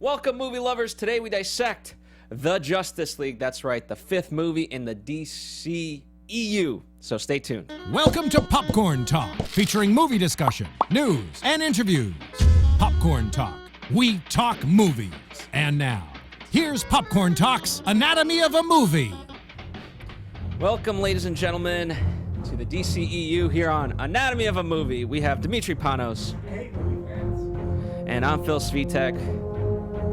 Welcome, movie lovers. Today we dissect the Justice League. That's right, the fifth movie in the DCEU. So stay tuned. Welcome to Popcorn Talk, featuring movie discussion, news, and interviews. Popcorn Talk. We talk movies. And now, here's Popcorn Talk's Anatomy of a Movie. Welcome, ladies and gentlemen, to the DCEU here on Anatomy of a Movie. We have Demetri, Panos. Hey, movie fans. And I'm Phil Svitek.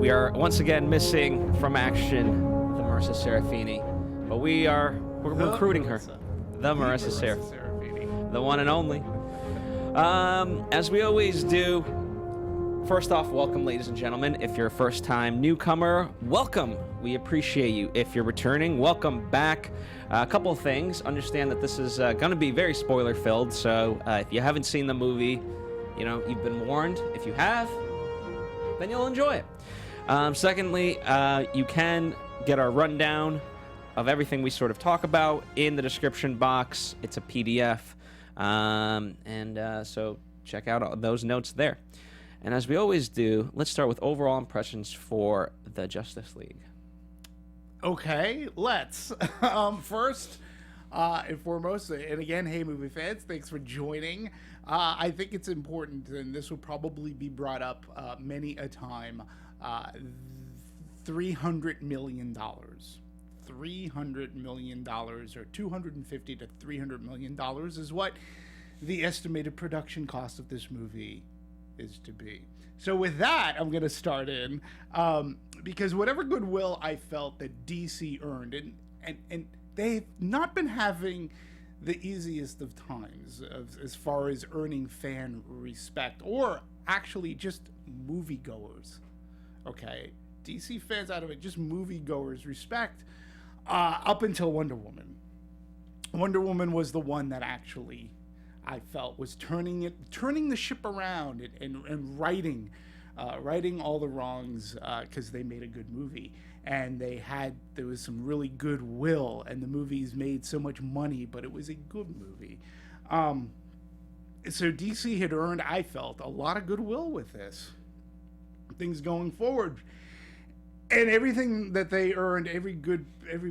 We are once again missing from action the Marissa Serafini, but we're recruiting her. The Marissa Serafini. The one and only. As we always do, first off, welcome, ladies and gentlemen. If you're a first-time newcomer, welcome. We appreciate you. If you're returning, welcome back. A couple of things. Understand that this is going to be very spoiler-filled, so if you haven't seen the movie, you've been warned. If you have, then you'll enjoy it. Secondly, you can get our rundown of everything we sort of talk about in the description box. It's a PDF, so check out those notes there. And as we always do, let's start with overall impressions for the Justice League. Okay, let's. First and foremost, and again, hey, movie fans, thanks for joining. I think it's important, and this will probably be brought up many a time, $300 million. $300 million, or $250 to $300 million is what the estimated production cost of this movie is to be. So with that, I'm going to start in, because whatever goodwill I felt that DC earned, and they've not been having the easiest of times as far as earning fan respect, or actually just moviegoers. Okay, DC fans out of it, just moviegoers respect, up until Wonder Woman. Wonder Woman was the one that actually I felt was turning the ship around and righting all the wrongs, because they made a good movie, and there was some really goodwill, and the movie's made so much money, but it was a good movie. So DC had earned, I felt, a lot of goodwill with this. Things going forward, and everything that they earned, every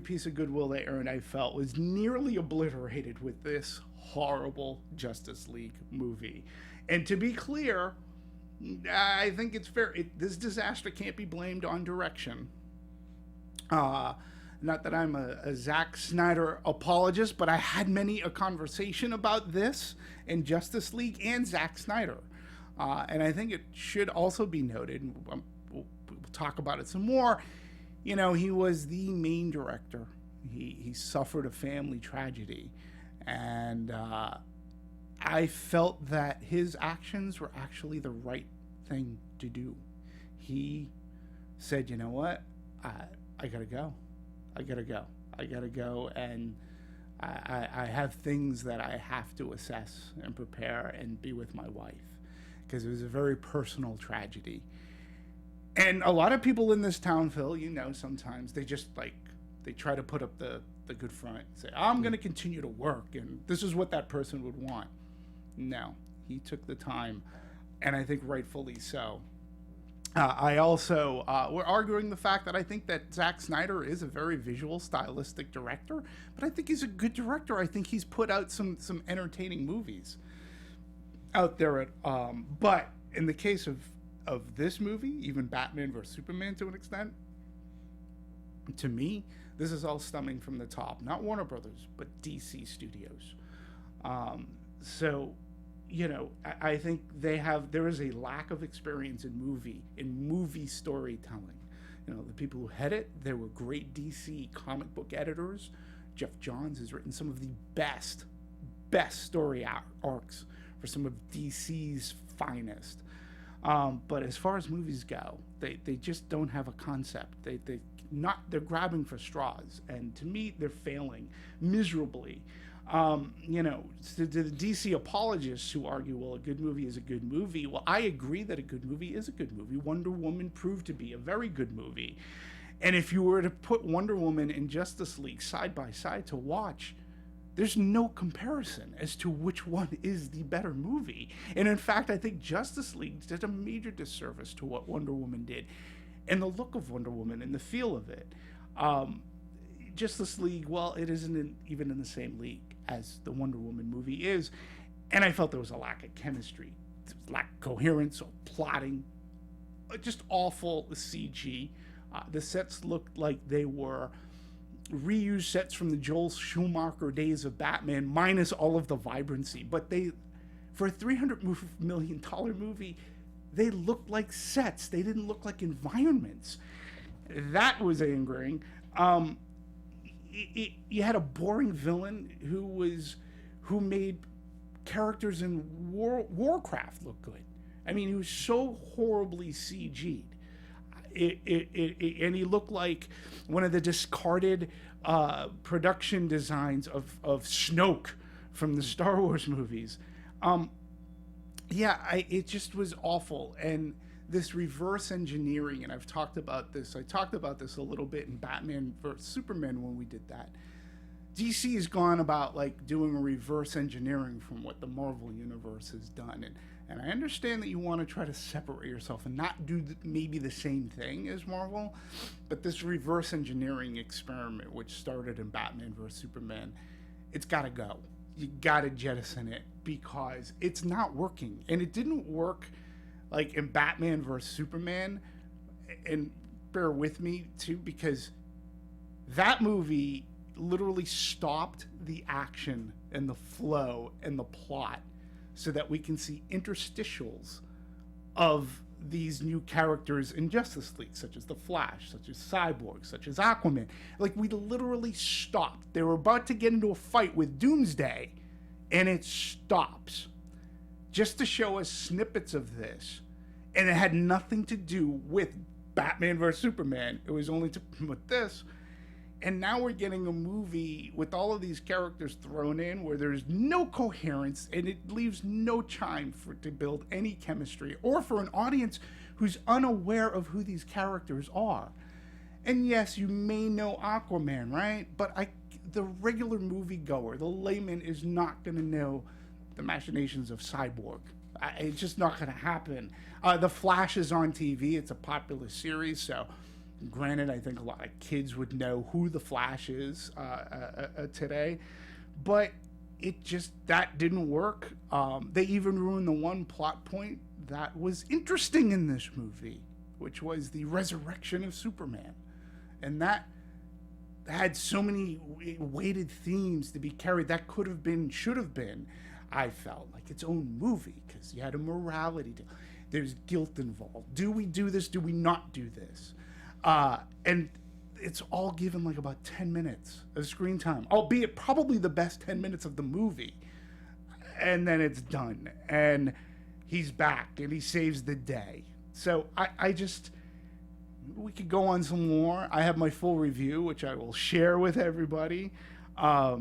piece of goodwill they earned, I felt was nearly obliterated with this horrible Justice League movie. And to be clear, I think it's fair. This disaster can't be blamed on direction. Not that I'm a Zack Snyder apologist, but I had many a conversation about this and Justice League and Zack Snyder. And I think it should also be noted, and we'll talk about it some more, he was the main director. He suffered a family tragedy. And I felt that his actions were actually the right thing to do. He said, you know what, I gotta go, and I have things that I have to assess and prepare and be with my wife, because it was a very personal tragedy. And a lot of people in this town, Phil, sometimes they just they try to put up the good front, say, I'm going to continue to work, and this is what that person would want. No, he took the time, and I think rightfully so. I also, we're arguing the fact that I think that Zack Snyder is a very visual, stylistic director, but I think he's a good director. I think he's put out some entertaining movies out there. But in the case of this movie, even Batman vs. Superman to an extent, to me, this is all stemming from the top, not Warner Brothers, but DC Studios. I think there is a lack of experience in movie storytelling. The people who head it, they were great DC comic book editors. Jeff Johns has written some of the best story arcs for some of DC's finest. But as far as movies go, they just don't have a concept. They're grabbing for straws, and to me, they're failing miserably. To the DC apologists who argue, well, a good movie is a good movie. Well, I agree that a good movie is a good movie. Wonder Woman proved to be a very good movie. And if you were to put Wonder Woman and Justice League side by side to watch, there's no comparison as to which one is the better movie. And in fact, I think Justice League did a major disservice to what Wonder Woman did. and the look of Wonder Woman and the feel of it. Justice League, well, it isn't even in the same league as the Wonder Woman movie is, and I felt there was a lack of chemistry, lack of coherence or plotting, just awful CG. The sets looked like they were reused sets from the Joel Schumacher days of Batman, minus all of the vibrancy. But they, for a $300 million movie, they looked like sets. They didn't look like environments. That was angering. You had a boring villain who made characters in Warcraft look good. I mean, he was so horribly CG'd. And he looked like one of the discarded production designs of Snoke from the Star Wars movies. It just was awful. And this reverse engineering, and I've talked about this. I talked about this a little bit in Batman vs Superman when we did that. DC has gone about like doing a reverse engineering from what the Marvel universe has done, and I understand that you want to try to separate yourself and not do maybe the same thing as Marvel, but this reverse engineering experiment, which started in Batman vs Superman, it's got to go. You got to jettison it because it's not working, and it didn't work like in Batman vs Superman. And bear with me too, because that movie literally stopped the action and the flow and the plot so that we can see interstitials of these new characters in Justice League, such as the Flash, such as Cyborg, such as Aquaman. Like, we literally stopped. They were about to get into a fight with Doomsday, and it stops just to show us snippets of this. And it had nothing to do with Batman vs Superman. It was only to promote this. And now we're getting a movie with all of these characters thrown in where there's no coherence, and it leaves no time to build any chemistry, or for an audience who's unaware of who these characters are. And yes, you may know Aquaman, right? But the regular moviegoer, the layman, is not going to know the machinations of Cyborg. It's just not going to happen. The Flash is on TV. It's a popular series, so granted, I think a lot of kids would know who the Flash is today, but that didn't work. They even ruined the one plot point that was interesting in this movie, which was the resurrection of Superman. And that had so many weighted themes to be carried. That should have been, I felt, like its own movie, because you had a morality. There's guilt involved. Do we do this? Do we not do this? And it's all given like about 10 minutes of screen time, albeit probably the best 10 minutes of the movie. And then it's done. And he's back and he saves the day. So we could go on some more. I have my full review, which I will share with everybody. There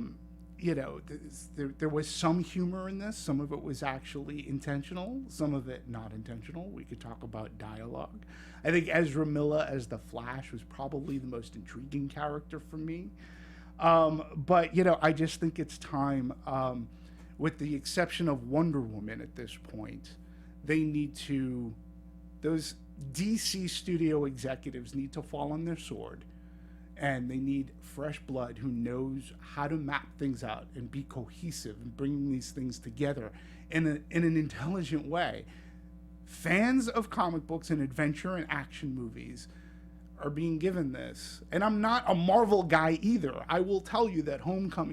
was some humor in this. Some of it was actually intentional. Some of it not intentional. We could talk about dialogue. I think Ezra Miller as the Flash was probably the most intriguing character for me. But I just think it's time, with the exception of Wonder Woman at this point, those DC studio executives need to fall on their sword, and they need fresh blood who knows how to map things out and be cohesive and bringing these things together in an intelligent way. Fans of comic books and adventure and action movies are being given this. And I'm not a Marvel guy either. I will tell you that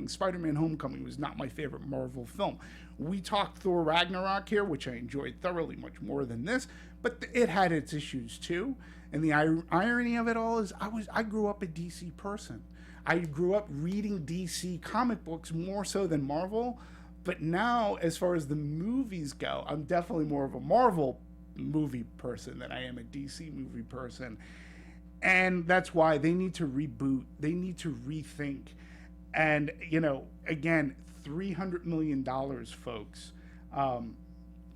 Spider-Man Homecoming was not my favorite Marvel film. We talked Thor Ragnarok here, which I enjoyed thoroughly, much more than this, but it had its issues too. And the irony of it all is I grew up a DC person. I grew up reading DC comic books more so than Marvel. But now, as far as the movies go, I'm definitely more of a Marvel movie person than I am a DC movie person. And that's why they need to reboot. They need to rethink. And, again, $300 million, folks.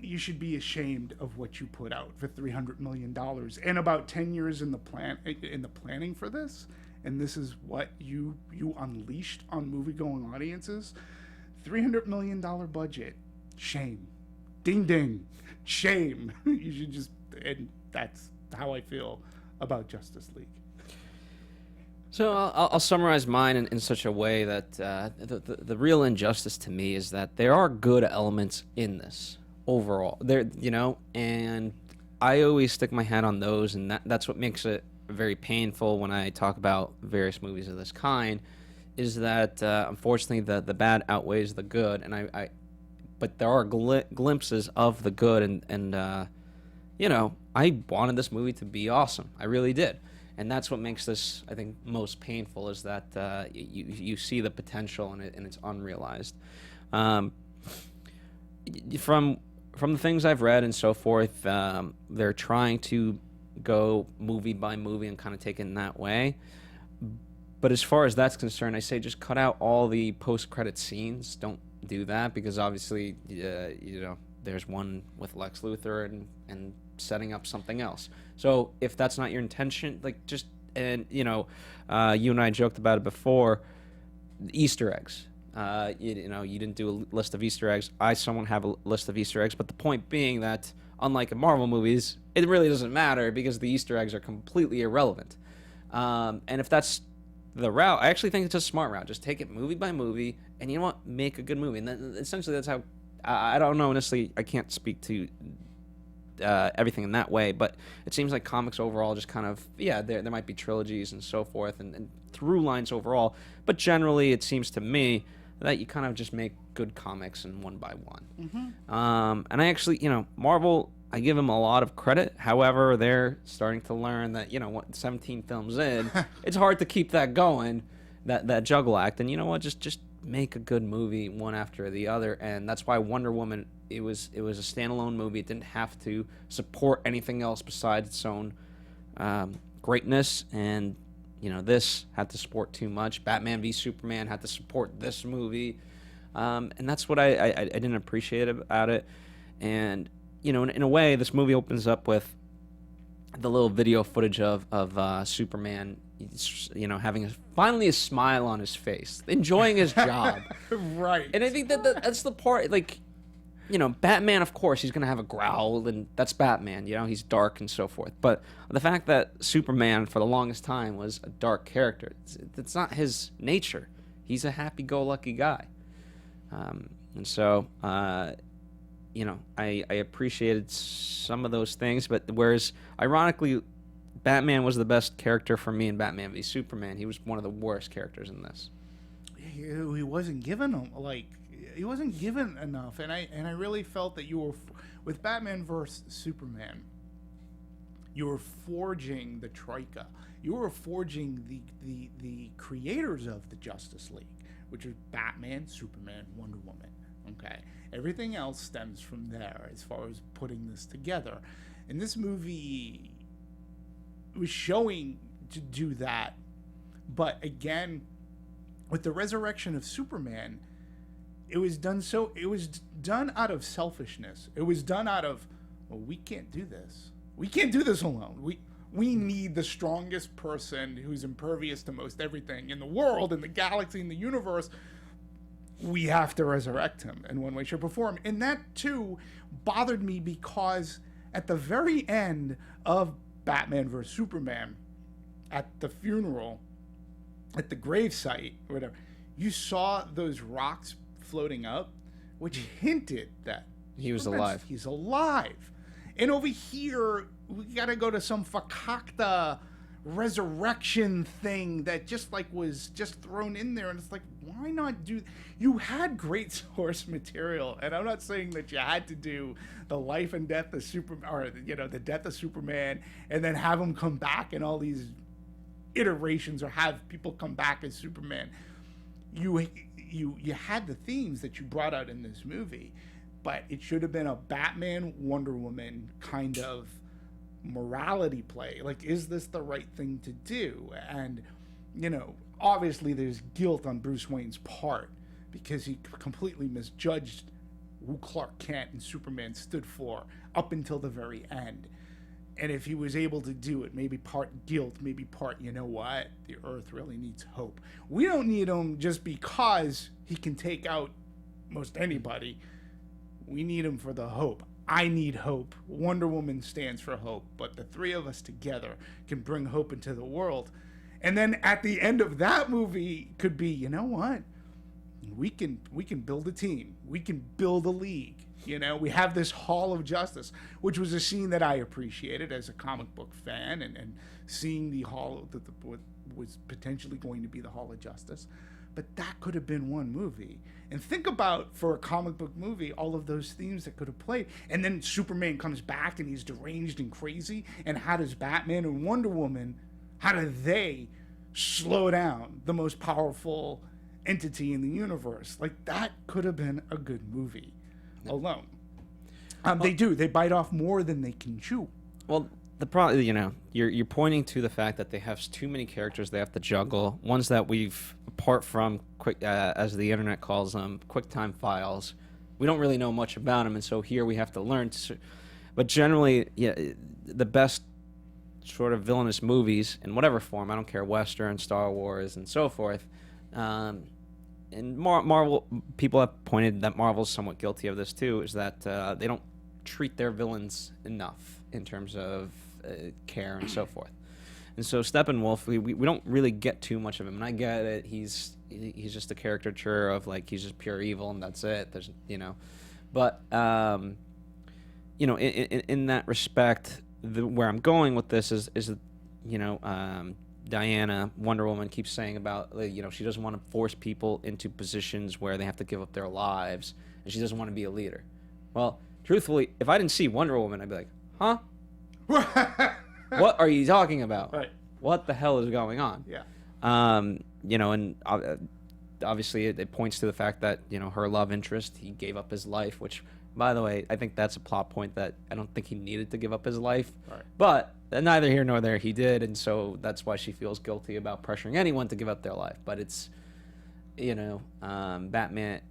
You should be ashamed of what you put out for $300 million. And about 10 years in the planning for this. And this is what you unleashed on movie-going audiences. $300 million budget. Shame. Ding, ding. Shame. You should and that's how I feel about Justice League? So I'll summarize mine in such a way that the real injustice to me is that there are good elements in this overall. And I always stick my hat on those, and that's what makes it very painful when I talk about various movies of this kind, is that unfortunately the bad outweighs the good, and but there are glimpses of the good, and I wanted this movie to be awesome. I really did. And that's what makes this, I think, most painful, is that you see the potential and it's unrealized. From the things I've read and so forth, they're trying to go movie by movie and kind of take it in that way. But as far as that's concerned, I say just cut out all the post-credit scenes. Don't do that, because obviously, there's one with Lex Luthor and setting up something else. So if that's not your intention, you and I joked about it before, Easter eggs. You didn't do a list of Easter eggs. I somewhat have a list of Easter eggs, but the point being that, unlike in Marvel movies, it really doesn't matter because the Easter eggs are completely irrelevant. And if that's the route, I actually think it's a smart route. Just take it movie by movie, and you know what? Make a good movie. And essentially that's how, I don't know, honestly, I can't speak to everything in that way, but it seems like comics overall just kind of, there might be trilogies and so forth and through lines overall, but generally it seems to me that you kind of just make good comics and one by one. Mm-hmm. And I actually, Marvel, I give them a lot of credit. However, they're starting to learn that, 17 films in, it's hard to keep that going, that juggle act. And you know what? Just make a good movie one after the other. And that's why Wonder Woman, it was a standalone movie. It didn't have to support anything else besides its own greatness. And this had to support too much. Batman v Superman had to support this movie, and that's what I didn't appreciate about it. And in a way, this movie opens up with the little video footage of Superman, having finally a smile on his face, enjoying his job. Right. And I think that's the part, Batman, of course, he's going to have a growl, and that's Batman, he's dark and so forth. But the fact that Superman, for the longest time, was a dark character, it's not his nature. He's a happy-go-lucky guy. And so, I appreciated some of those things, but whereas, ironically, Batman was the best character for me in Batman v Superman, he was one of the worst characters in this. He wasn't given he wasn't given enough, and I really felt that you were with Batman vs Superman. You were forging the troika. You were forging the creators of the Justice League, which is Batman, Superman, Wonder Woman. Okay, everything else stems from there as far as putting this together. And this movie was showing to do that, but again, with the resurrection of Superman, it was done out of selfishness. It was done out of, well, we can't do this. We can't do this alone. We need the strongest person who's impervious to most everything in the world, in the galaxy, in the universe. We have to resurrect him in one way, shape, or form. And that, too, bothered me because at the very end of Batman vs. Superman, at the funeral, at the gravesite, or whatever, you saw those rocks floating up, which hinted that he was alive. He's alive. And over here, we gotta go to some fakakta resurrection thing that was just thrown in there, and it's like, why not do? You had great source material, and I'm not saying that you had to do the life and death of Superman, or the death of Superman, and then have him come back in all these iterations, or have people come back as Superman. You had the themes that you brought out in this movie, but it should have been a Batman, Wonder Woman kind of morality play. Like, is this the right thing to do? And, obviously there's guilt on Bruce Wayne's part because he completely misjudged who Clark Kent and Superman stood for up until the very end. And if he was able to do it, maybe part guilt, maybe part, the Earth really needs hope. We don't need him just because he can take out most anybody. We need him for the hope. I need hope. Wonder Woman stands for hope, but the three of us together can bring hope into the world. And then at the end of that movie could be, you know what? We can build a team. We can build a league. You know, we have this Hall of Justice, which was a scene that I appreciated as a comic book fan, and seeing the Hall that what was potentially going to be the Hall of Justice. But that could have been one movie. And think about, for a comic book movie, all of those themes that could have played. And then Superman comes back and he's deranged and crazy. And how does Batman and Wonder Woman, how do they slow down the most powerful entity in the universe? Like, that could have been a good movie alone. They do. They bite off more than they can chew. Well, the problem, you know, you're pointing to the fact that they have too many characters they have to juggle. Ones that we've, apart from quick, as the internet calls them, QuickTime files. We don't really know much about them, and so here we have to learn. But generally, yeah, the best sort of villainous movies in whatever form, I don't care, Western, Star Wars, and so forth. And Marvel, people have pointed that Marvel's somewhat guilty of this too, is that they don't treat their villains enough in terms of care and so forth. And so Steppenwolf, we don't really get too much of him, and I get it. He's just a caricature of, like, he's just pure evil and that's it. There's, you know, but you know, in that respect, where I'm going with this is you know, Diana, Wonder Woman, keeps saying about, you know, she doesn't want to force people into positions where they have to give up their lives, and she doesn't want to be a leader. Well, truthfully, if I didn't see Wonder Woman, I'd be like, huh? What are you talking about? Right. What the hell is going on? Yeah. You know, and obviously it points to the fact that, you know, her love interest, he gave up his life, which, by the way, I think that's a plot point that I don't think he needed to give up his life. Right. But neither here nor there, he did, and so that's why she feels guilty about pressuring anyone to give up their life. But it's, you know, Batman,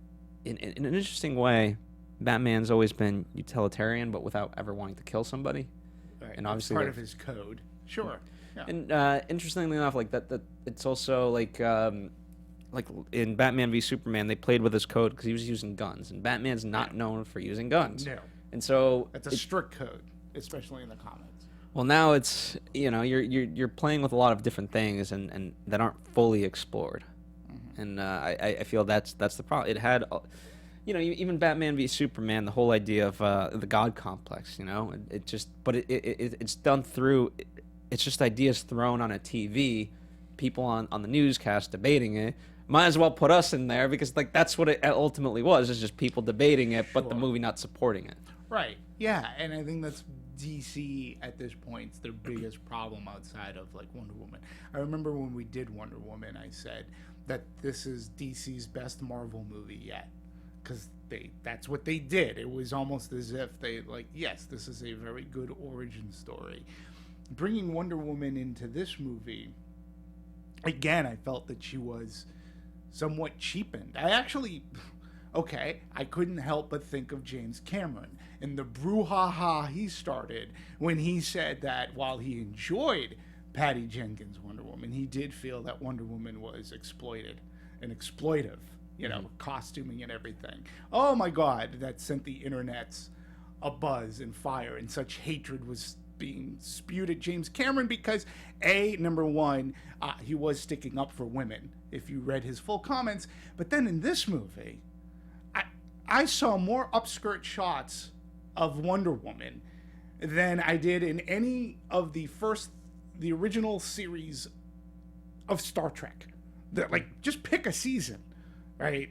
in an interesting way, Batman's always been utilitarian, but without ever wanting to kill somebody. Right. And obviously, part of his code. Sure. Yeah. And interestingly enough, like that it's also like in Batman v Superman, they played with his code because he was using guns, and Batman's not known for using guns. No. And so It's a strict code, especially in the comics. well, now it's, you know, you're playing with a lot of different things and that aren't fully explored. Mm-hmm. And I feel that's the problem. It had, you know, even Batman v Superman, the whole idea of the God complex, you know, it just, but it's done through, it's just ideas thrown on a TV, people on the newscast debating it. Might as well put us in there because, like, that's what it ultimately was. It's just people debating it, but the movie not supporting it. Right. Yeah, and I think that's DC at this point. It's their biggest problem outside of, like, Wonder Woman. I remember when we did Wonder Woman, I said that this is DC's best Marvel movie yet, because that's what they did. It was almost as if they, like, yes, this is a very good origin story. Bringing Wonder Woman into this movie, again, I felt that she was somewhat cheapened. I couldn't help but think of James Cameron and the brouhaha he started when he said that while he enjoyed Patty Jenkins' Wonder Woman, he did feel that Wonder Woman was exploited and exploitive, you know, costuming and everything. Oh my God, that sent the internets abuzz and fire, and such hatred was being spewed at James Cameron because, number one, he was sticking up for women, if you read his full comments. But then in this movie, I saw more upskirt shots of Wonder Woman than I did in any of the original series of Star Trek. Like, just pick a season, right?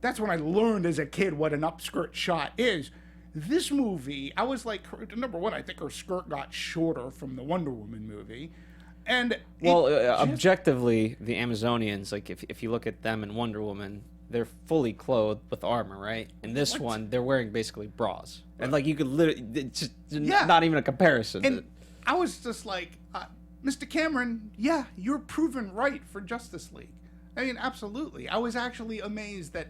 That's when I learned as a kid what an upskirt shot is. This movie, I was like, number one, I think her skirt got shorter from the Wonder Woman movie. And well, objectively, the Amazonians, like, if you look at them in Wonder Woman, they're fully clothed with armor, right? In this one, they're wearing basically bras. And, like, you could literally, it's just not even a comparison. And I was just like, Mr. Cameron, yeah, you're proven right for Justice League. I mean, absolutely. I was actually amazed that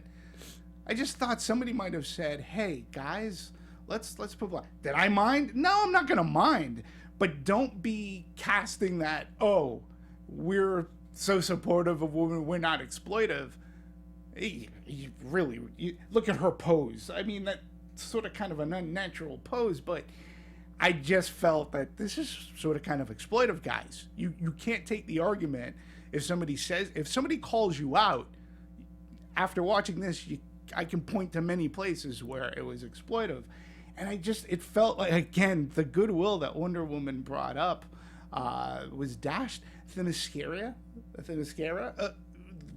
I just thought somebody might have said, hey, guys, let's put black. Did I mind? No, I'm not going to mind. But don't be casting that, oh, we're so supportive of women, we're not exploitive. You really, look at her pose. I mean, sort of kind of an unnatural pose, but I just felt that this is sort of kind of exploitive, guys. You can't take the argument if somebody calls you out after watching this. I can point to many places where it was exploitive, and it felt like, again, the goodwill that Wonder Woman brought up was dashed. Themyscira,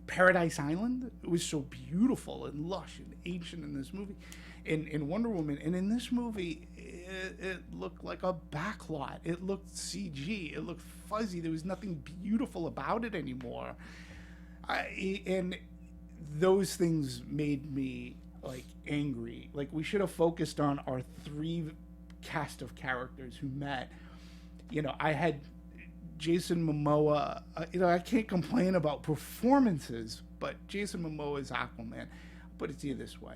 Paradise Island. It was so beautiful and lush and ancient in this movie, in Wonder Woman, and in this movie, it looked like a backlot. It looked CG. It looked fuzzy. There was nothing beautiful about it anymore. And those things made me like angry. Like, we should have focused on our 3 cast of characters who met. I had Jason Momoa. I can't complain about performances, but Jason Momoa is Aquaman. Put it to you this way: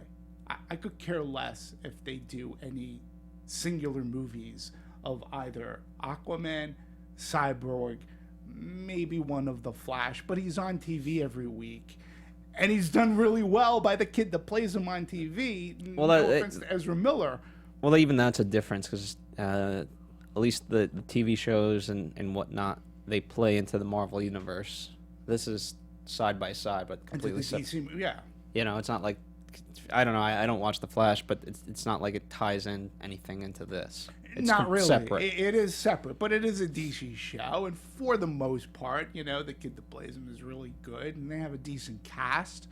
I could care less if they do any singular movies of either Aquaman, Cyborg, maybe one of the Flash, but he's on TV every week, and he's done really well by the kid that plays him on TV. Well, no offense to Ezra Miller. Well, even that's a difference, because at least the TV shows and whatnot, they play into the Marvel universe. This is side by side, but completely separate. Yeah. It's not like, I don't know, I don't watch The Flash, but it's not like it ties in anything into this. It's not really. Separate. It is separate, but it is a DC show, and for the most part, the kid that plays him is really good, and they have a decent cast.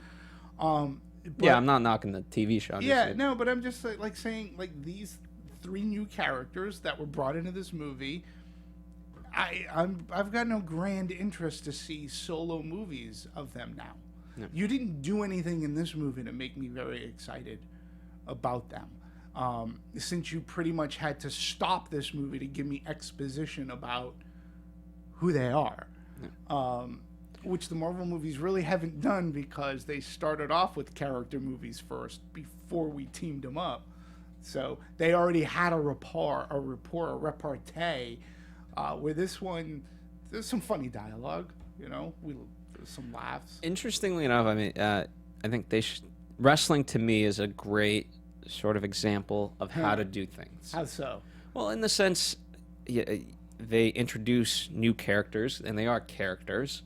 Yeah, I'm not knocking the TV show. But I'm just like saying, like, these 3 new characters that were brought into this movie, I've got no grand interest to see solo movies of them now. No. You didn't do anything in this movie to make me very excited about them. Since you pretty much had to stop this movie to give me exposition about who they are. Yeah. Which the Marvel movies really haven't done, because they started off with character movies first before we teamed them up. So they already had a repartee. Where this one, there's some funny dialogue, there's some laughs. Interestingly enough, I think wrestling to me is a great sort of example of how to do things. How so? Well, in the sense, they introduce new characters, and they are characters,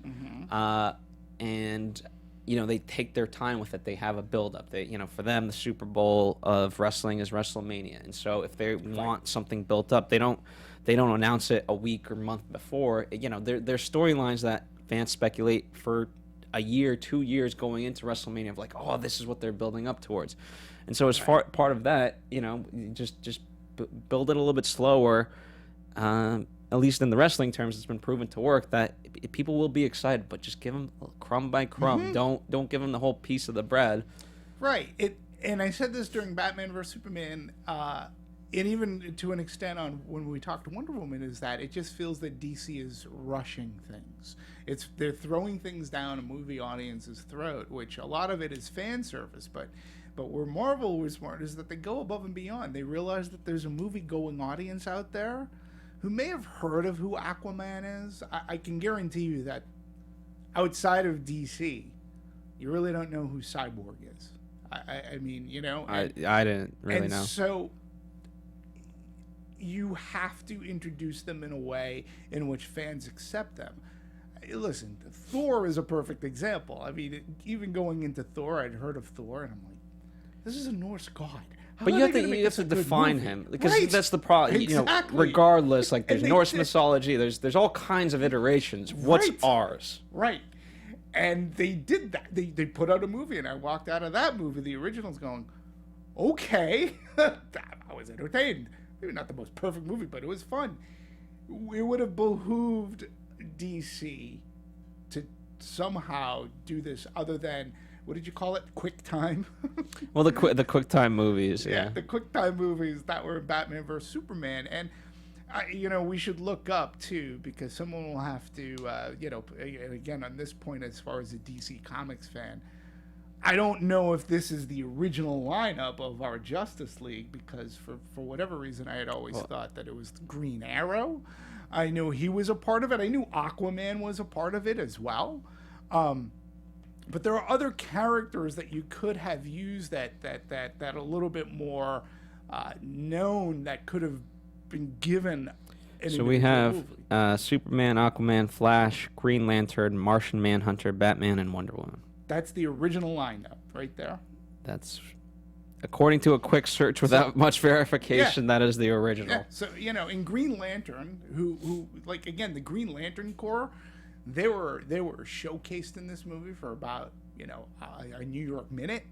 and they take their time with it. They have a build-up. For them, the Super Bowl of wrestling is WrestleMania, and so if they want something built up, they don't announce it a week or month before. They're storylines that fans speculate for a year, 2 years going into WrestleMania of like, oh, this is what they're building up towards. And so as part of that, just build it a little bit slower. At least in the wrestling terms, it's been proven to work that people will be excited, but just give them crumb by crumb. Don't give them the whole piece of the bread. Right. And I said this during Batman vs Superman, and even to an extent on when we talked to Wonder Woman, is that it just feels that DC is rushing things. They're throwing things down a movie audience's throat, which a lot of it is fan service, but where Marvel was smart is that they go above and beyond. They realize that there's a movie-going audience out there who may have heard of who Aquaman is. I can guarantee you that outside of DC, you really don't know who Cyborg is. I mean, I didn't really know. So you have to introduce them in a way in which fans accept them. Listen, Thor is a perfect example. I mean, even going into Thor, I'd heard of Thor, and I'm like, this is a Norse god. But you have to define him, because that's the problem. Exactly. Regardless, like, there's Norse mythology, there's all kinds of iterations. What's ours? Right. And they did that. They put out a movie, and I walked out of that movie, the originals, going, okay, I was entertained. Maybe not the most perfect movie, but it was fun. It would have behooved DC to somehow do this other than, what did you call it? Quick time? Well, the quick time movies, yeah. The quick time movies that were in Batman vs Superman. And, we should look up, too, because someone will have to, again, on this point, as far as a DC Comics fan, I don't know if this is the original lineup of our Justice League, because for whatever reason, I had always thought that it was Green Arrow. I knew he was a part of it. I knew Aquaman was a part of it as well. But there are other characters that you could have used that a little bit more known, that could have been given. So we have Superman, Aquaman, Flash, Green Lantern, Martian Manhunter, Batman, and Wonder Woman. That's the original lineup right there. That's, according to a quick search without much verification, that is the original. Yeah. So, in Green Lantern, who like, again, the Green Lantern Corps, they were showcased in this movie for about, a New York minute.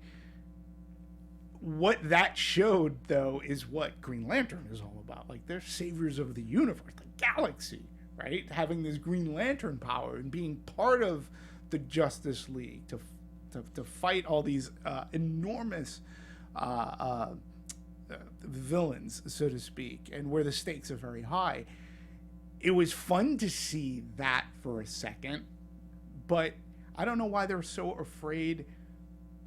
What that showed, though, is what Green Lantern is all about. Like, they're saviors of the universe, the galaxy, right? Having this Green Lantern power and being part of the Justice League to fight all these enormous villains, so to speak, and where the stakes are very high. It was fun to see that for a second, but I don't know why they're so afraid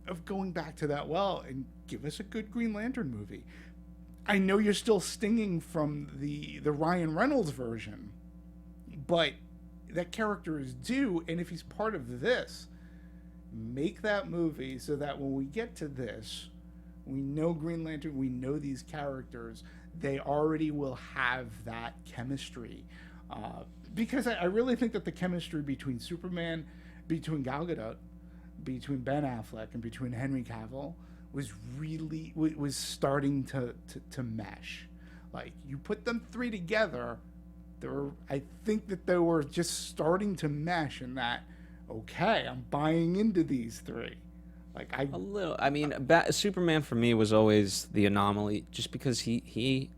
of going back to that well and give us a good Green Lantern movie. I know you're still stinging from the Ryan Reynolds version, but that character is due, and if he's part of this, make that movie so that when we get to this, we know Green Lantern, we know these characters, they already will have that chemistry. Because I really think that the chemistry between Superman, between Gal Gadot, between Ben Affleck, and between Henry Cavill was starting to mesh. Like, you put them three together, I think that they were just starting to mesh, in that, okay, I'm buying into these three. Like, a little. I mean, Superman for me was always the anomaly, just because he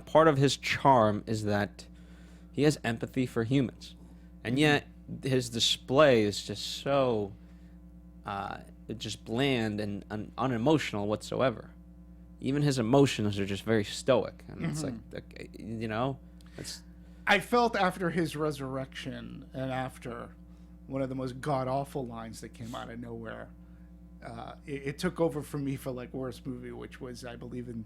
part of his charm is that he has empathy for humans, and yet his display is just so just bland and unemotional whatsoever. Even his emotions are just very stoic, and it's like, it's. I felt after his resurrection, and after one of the most god-awful lines that came out of nowhere, it took over for me for, like, worst movie, which was, I believe, in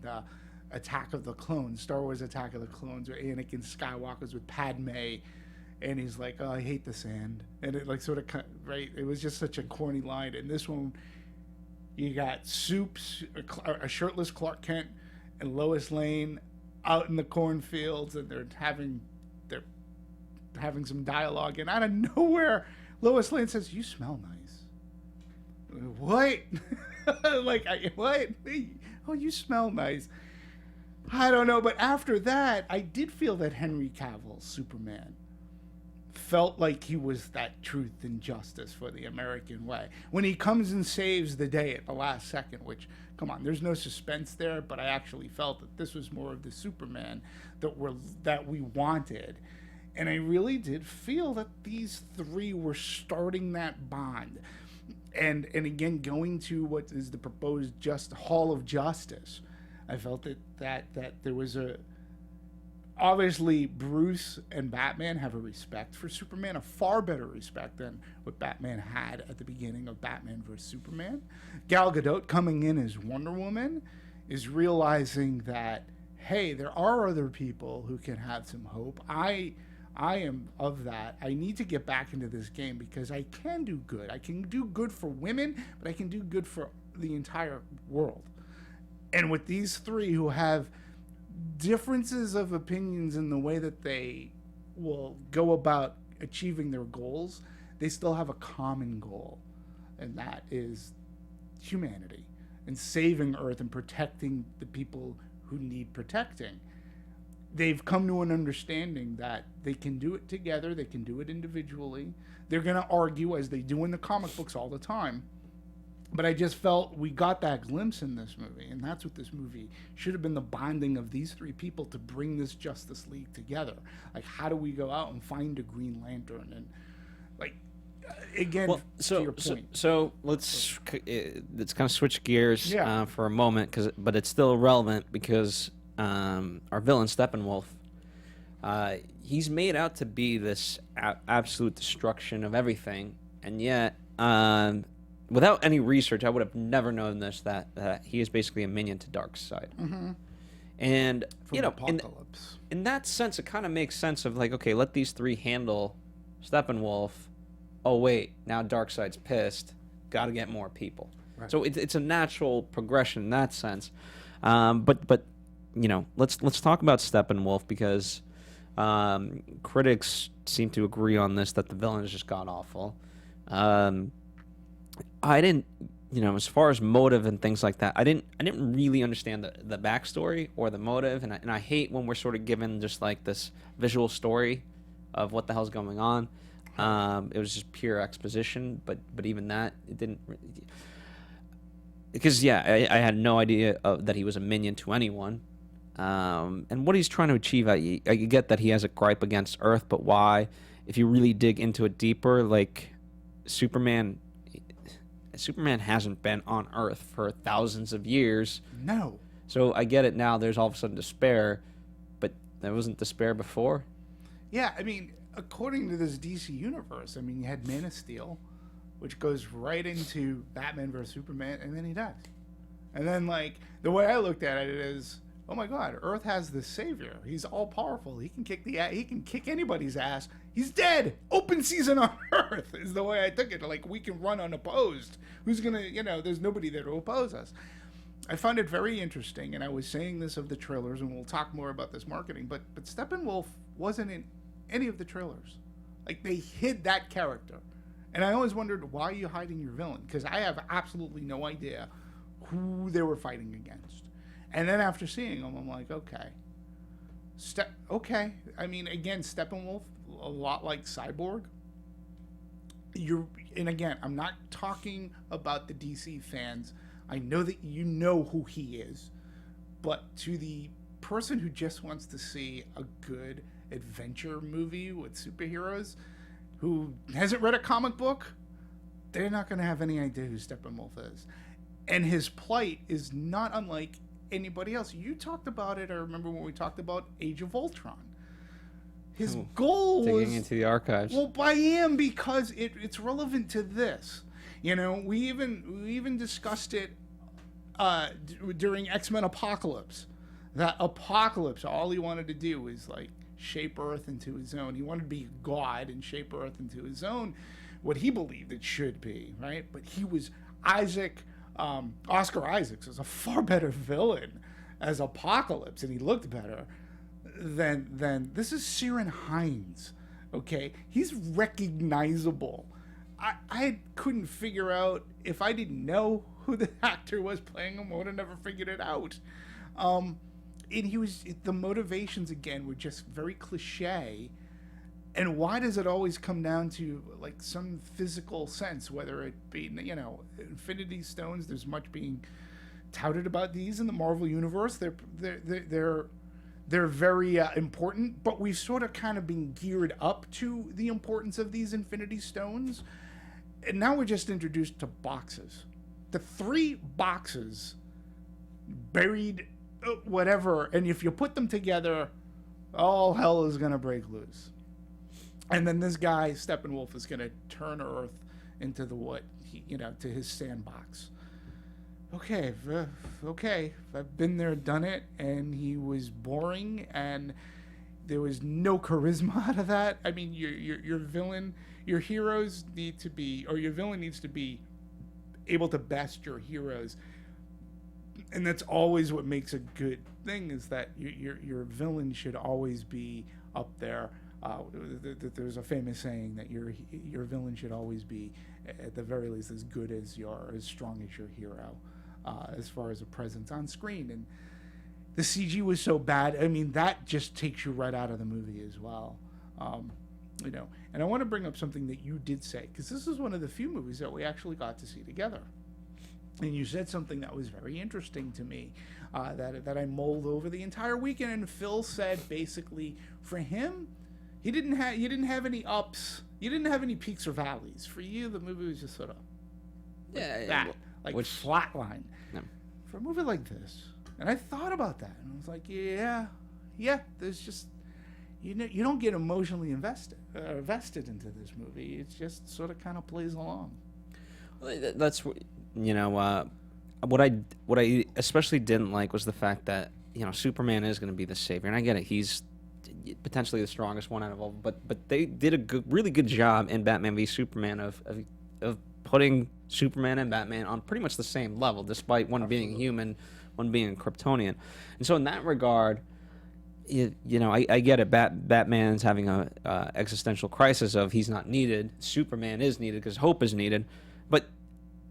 Attack of the Clones, Star Wars Attack of the Clones, where Anakin Skywalker's with Padme, and he's like, "Oh, I hate the sand," and it, like, sort of, right? It was just such a corny line. And this one, you got Soups, a shirtless Clark Kent, and Lois Lane out in the cornfields, and they're having some dialogue, and out of nowhere, Lois Lane says, "You smell nice." What? Like, what? Oh, you smell nice. I don't know, but after that, I did feel that Henry Cavill's Superman felt like he was that truth and justice for the American way. When he comes and saves the day at the last second, which, come on, there's no suspense there, but I actually felt that this was more of the Superman that we wanted. And I really did feel that these three were starting that bond. And again, going to what is the proposed Hall of Justice, I felt that there was obviously Bruce and Batman have a respect for Superman, a far better respect than what Batman had at the beginning of Batman vs. Superman. Gal Gadot coming in as Wonder Woman is realizing that, hey, there are other people who can have some hope. I am of that. I need to get back into this game because I can do good. I can do good for women, but I can do good for the entire world. And with these three who have differences of opinions in the way that they will go about achieving their goals, they still have a common goal, and that is humanity and saving Earth and protecting the people who need protecting. They've come to an understanding that they can do it together, they can do it individually. They're going to argue, as they do in the comic books all the time. But I just felt we got that glimpse in this movie, and that's what this movie should have been, the bonding of these three people to bring this Justice League together. Like, how do we go out and find a Green Lantern? And, like, again, to your point. So let's kind of switch gears for a moment, but it's still relevant because our villain, Steppenwolf, he's made out to be this absolute destruction of everything, and yet without any research, I would have never known this, that he is basically a minion to Darkseid. Mm-hmm. And, From Apocalypse. In that sense, it kind of makes sense of, like, okay, let these three handle Steppenwolf. Oh, wait, now Darkseid's pissed. got to get more people. Right. So it's a natural progression in that sense. But let's talk about Steppenwolf, because critics seem to agree on this, that the villain is just god awful. I didn't, as far as motive and things like that, I didn't really understand the backstory or the motive, and I hate when we're sort of given just like this visual story of what the hell's going on. It was just pure exposition, but even that, it didn't. Because I had no idea that he was a minion to anyone, and what he's trying to achieve. I get that he has a gripe against Earth, but why? If you really dig into it deeper, like Superman hasn't been on Earth for thousands of years. No. So I get it now. There's all of a sudden despair, but there wasn't despair before. Yeah, I mean, according to this DC universe, I mean, you had Man of Steel, which goes right into Batman vs Superman, and then he dies. And then, like, the way I looked at it is, oh my God, Earth has this savior. He's all powerful. He can kick anybody's ass. He's dead. Open season on Earth is the way I took it. Like, we can run unopposed. Who's gonna, there's nobody there to oppose us. I found it very interesting, and I was saying this of the trailers, and we'll talk more about this marketing, but Steppenwolf wasn't in any of the trailers. Like, they hid that character. And I always wondered, why are you hiding your villain? Because I have absolutely no idea who they were fighting against. And then after seeing him, I'm like, okay. I mean, again, Steppenwolf, a lot like Cyborg. And again, I'm not talking about the DC fans. I know that you know who he is. But to the person who just wants to see a good adventure movie with superheroes, who hasn't read a comic book, they're not going to have any idea who Steppenwolf is. And his plight is not unlike anybody else. You talked about it, I remember when we talked about Age of Ultron. His goal was... Digging into the archives. Well, I am, because it's relevant to this. We even discussed it during X-Men Apocalypse. That Apocalypse, all he wanted to do was, like, shape Earth into his own. He wanted to be God and shape Earth into his own, what he believed it should be, right? But he was Oscar Isaacs is a far better villain as Apocalypse, and he looked better than this is Ciarán Hinds, okay? He's recognizable. I couldn't figure out, if I didn't know who the actor was playing him, I would have never figured it out. And the motivations again were just very cliche. And why does it always come down to, like, some physical sense, whether it be, Infinity Stones? There's much being touted about these in the Marvel universe. They're very important, but we've sort of kind of been geared up to the importance of these Infinity Stones, and now we're just introduced to boxes. The 3 boxes buried. Whatever, and if you put them together, all hell is gonna break loose. And then this guy Steppenwolf is gonna turn Earth into to his sandbox. Okay, I've been there, done it, and he was boring, and there was no charisma out of that. I mean, your villain, your heroes need to be, or your villain needs to be able to best your heroes. And that's always what makes a good thing, is that your villain should always be up there. There's a famous saying that your villain should always be, at the very least, as good as as strong as your hero, as far as a presence on screen. And the CG was so bad. I mean, that just takes you right out of the movie as well. And I want to bring up something that you did say, because this is one of the few movies that we actually got to see together. And you said something that was very interesting to me, that I mulled over the entire weekend. And Phil said, basically, for him, you didn't have any ups, you didn't have any peaks or valleys. For you, the movie was just sort of flatline. No. For a movie like this, and I thought about that, and I was like, yeah, there's just, you don't get emotionally vested into this movie. It just sort of kind of plays along. Well, that's what I especially didn't like was the fact that Superman is going to be the savior, and I get it. He's potentially the strongest one out of all, but they did a really good job in Batman v Superman of putting Superman and Batman on pretty much the same level, despite one being human, one being a Kryptonian. And so in that regard, you know, I get it. Batman's having a existential crisis of he's not needed. Superman is needed because hope is needed. But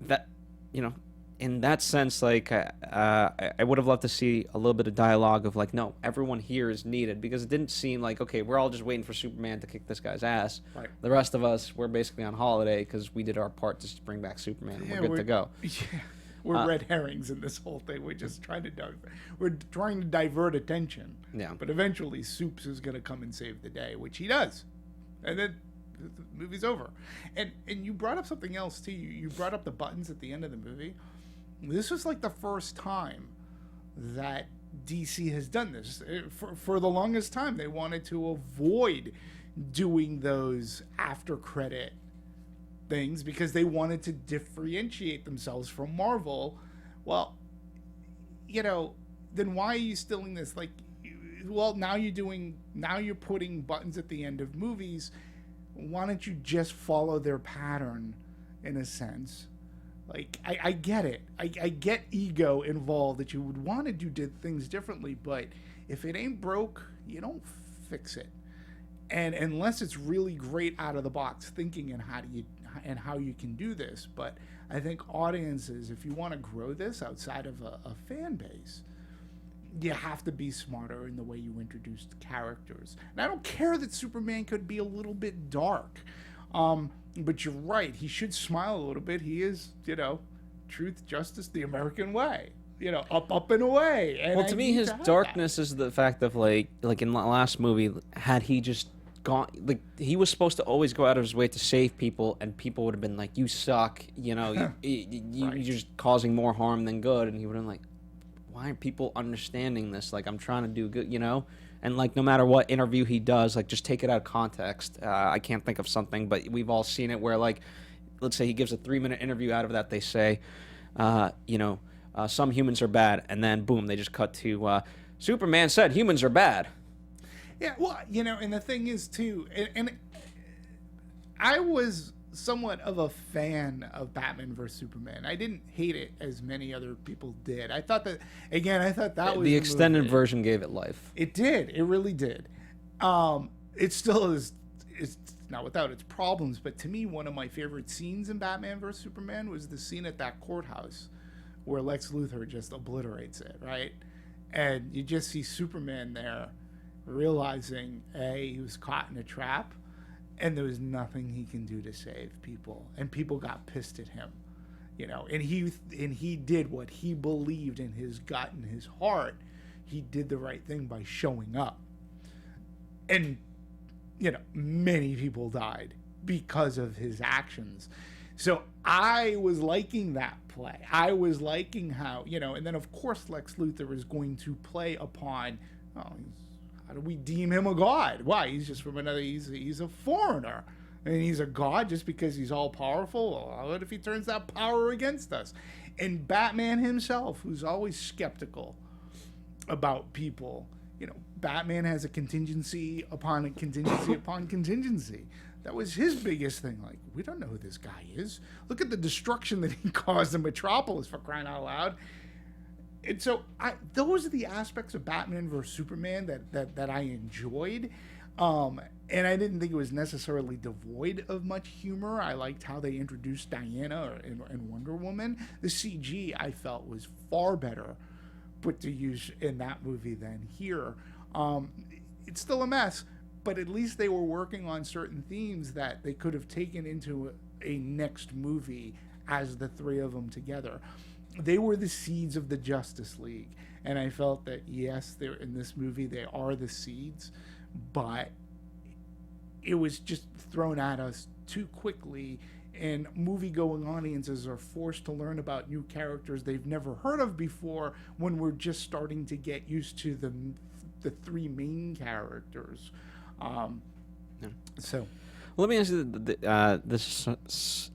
that, you know, in that sense, like, I would have loved to see a little bit of dialogue of, like, no, everyone here is needed, because it didn't seem like, okay, we're all just waiting for Superman to kick this guy's ass. Right. The rest of us, we're basically on holiday because we did our part to bring back Superman, and we're good to go. Yeah, we're red herrings in this whole thing. We're just trying to divert attention. Yeah. But eventually, Supes is going to come and save the day, which he does, and then the movie's over. And you brought up something else too. You brought up the buttons at the end of the movie. This was like the first time that DC has done this. For the longest time, they wanted to avoid doing those after credit things because they wanted to differentiate themselves from Marvel. Well, you know, then why are you still in this? Like, well, now you're putting buttons at the end of movies. Why don't you just follow their pattern in a sense? Like, I get it. I get ego involved, that you would want to do things differently, but if it ain't broke, you don't fix it. And unless it's really great out of the box thinking and how you can do this. But I think audiences, if you want to grow this outside of a fan base, you have to be smarter in the way you introduce characters. And I don't care that Superman could be a little bit dark. But you're right. He should smile a little bit. He is, you know, truth, justice, the American way. You know, up and away. And well, to me, his darkness is the fact of, like in the last movie, had he just gone, like, he was supposed to always go out of his way to save people, and people would have been like, you suck, you know, you're just causing more harm than good. And he would have been like, why aren't people understanding this? Like, I'm trying to do good, you know? And, like, no matter what interview he does, like, just take it out of context. I can't think of something, but we've all seen it where, like, let's say he gives a 3-minute interview. Out of that, they say, you know, some humans are bad. And then, boom, they just cut to Superman said humans are bad. Yeah, well, you know, and the thing is, too, and I was somewhat of a fan of Batman vs. Superman. I didn't hate it as many other people did. I thought that was the extended version gave it life. It did. It really did. It still is. It's not without its problems, but to me, one of my favorite scenes in Batman vs. Superman was the scene at that courthouse where Lex Luthor just obliterates it, right? And you just see Superman there realizing, he was caught in a trap, and there was nothing he can do to save people, and people got pissed at him, you know. And he did what he believed in his gut and his heart. He did the right thing by showing up, and you know, many people died because of his actions. So I was liking that play. I was liking how, you know, and then of course Lex Luthor is going to play upon, how do we deem him a god? Why? He's just from another, he's a foreigner. And he's a god just because he's all powerful? Well, what if he turns that power against us? And Batman himself, who's always skeptical about people, you know, Batman has a contingency upon a contingency upon contingency. That was his biggest thing. Like, we don't know who this guy is. Look at the destruction that he caused in Metropolis, for crying out loud. And so those are the aspects of Batman vs. Superman that I enjoyed. And I didn't think it was necessarily devoid of much humor. I liked how they introduced Diana and Wonder Woman. The CG, I felt, was far better put to use in that movie than here. It's still a mess, but at least they were working on certain themes that they could have taken into a next movie as the three of them together. They were the seeds of the Justice League, and I felt that, yes, they're in this movie, they are the seeds, but it was just thrown at us too quickly, and movie-going audiences are forced to learn about new characters they've never heard of before when we're just starting to get used to the three main characters. So, well, let me ask you, this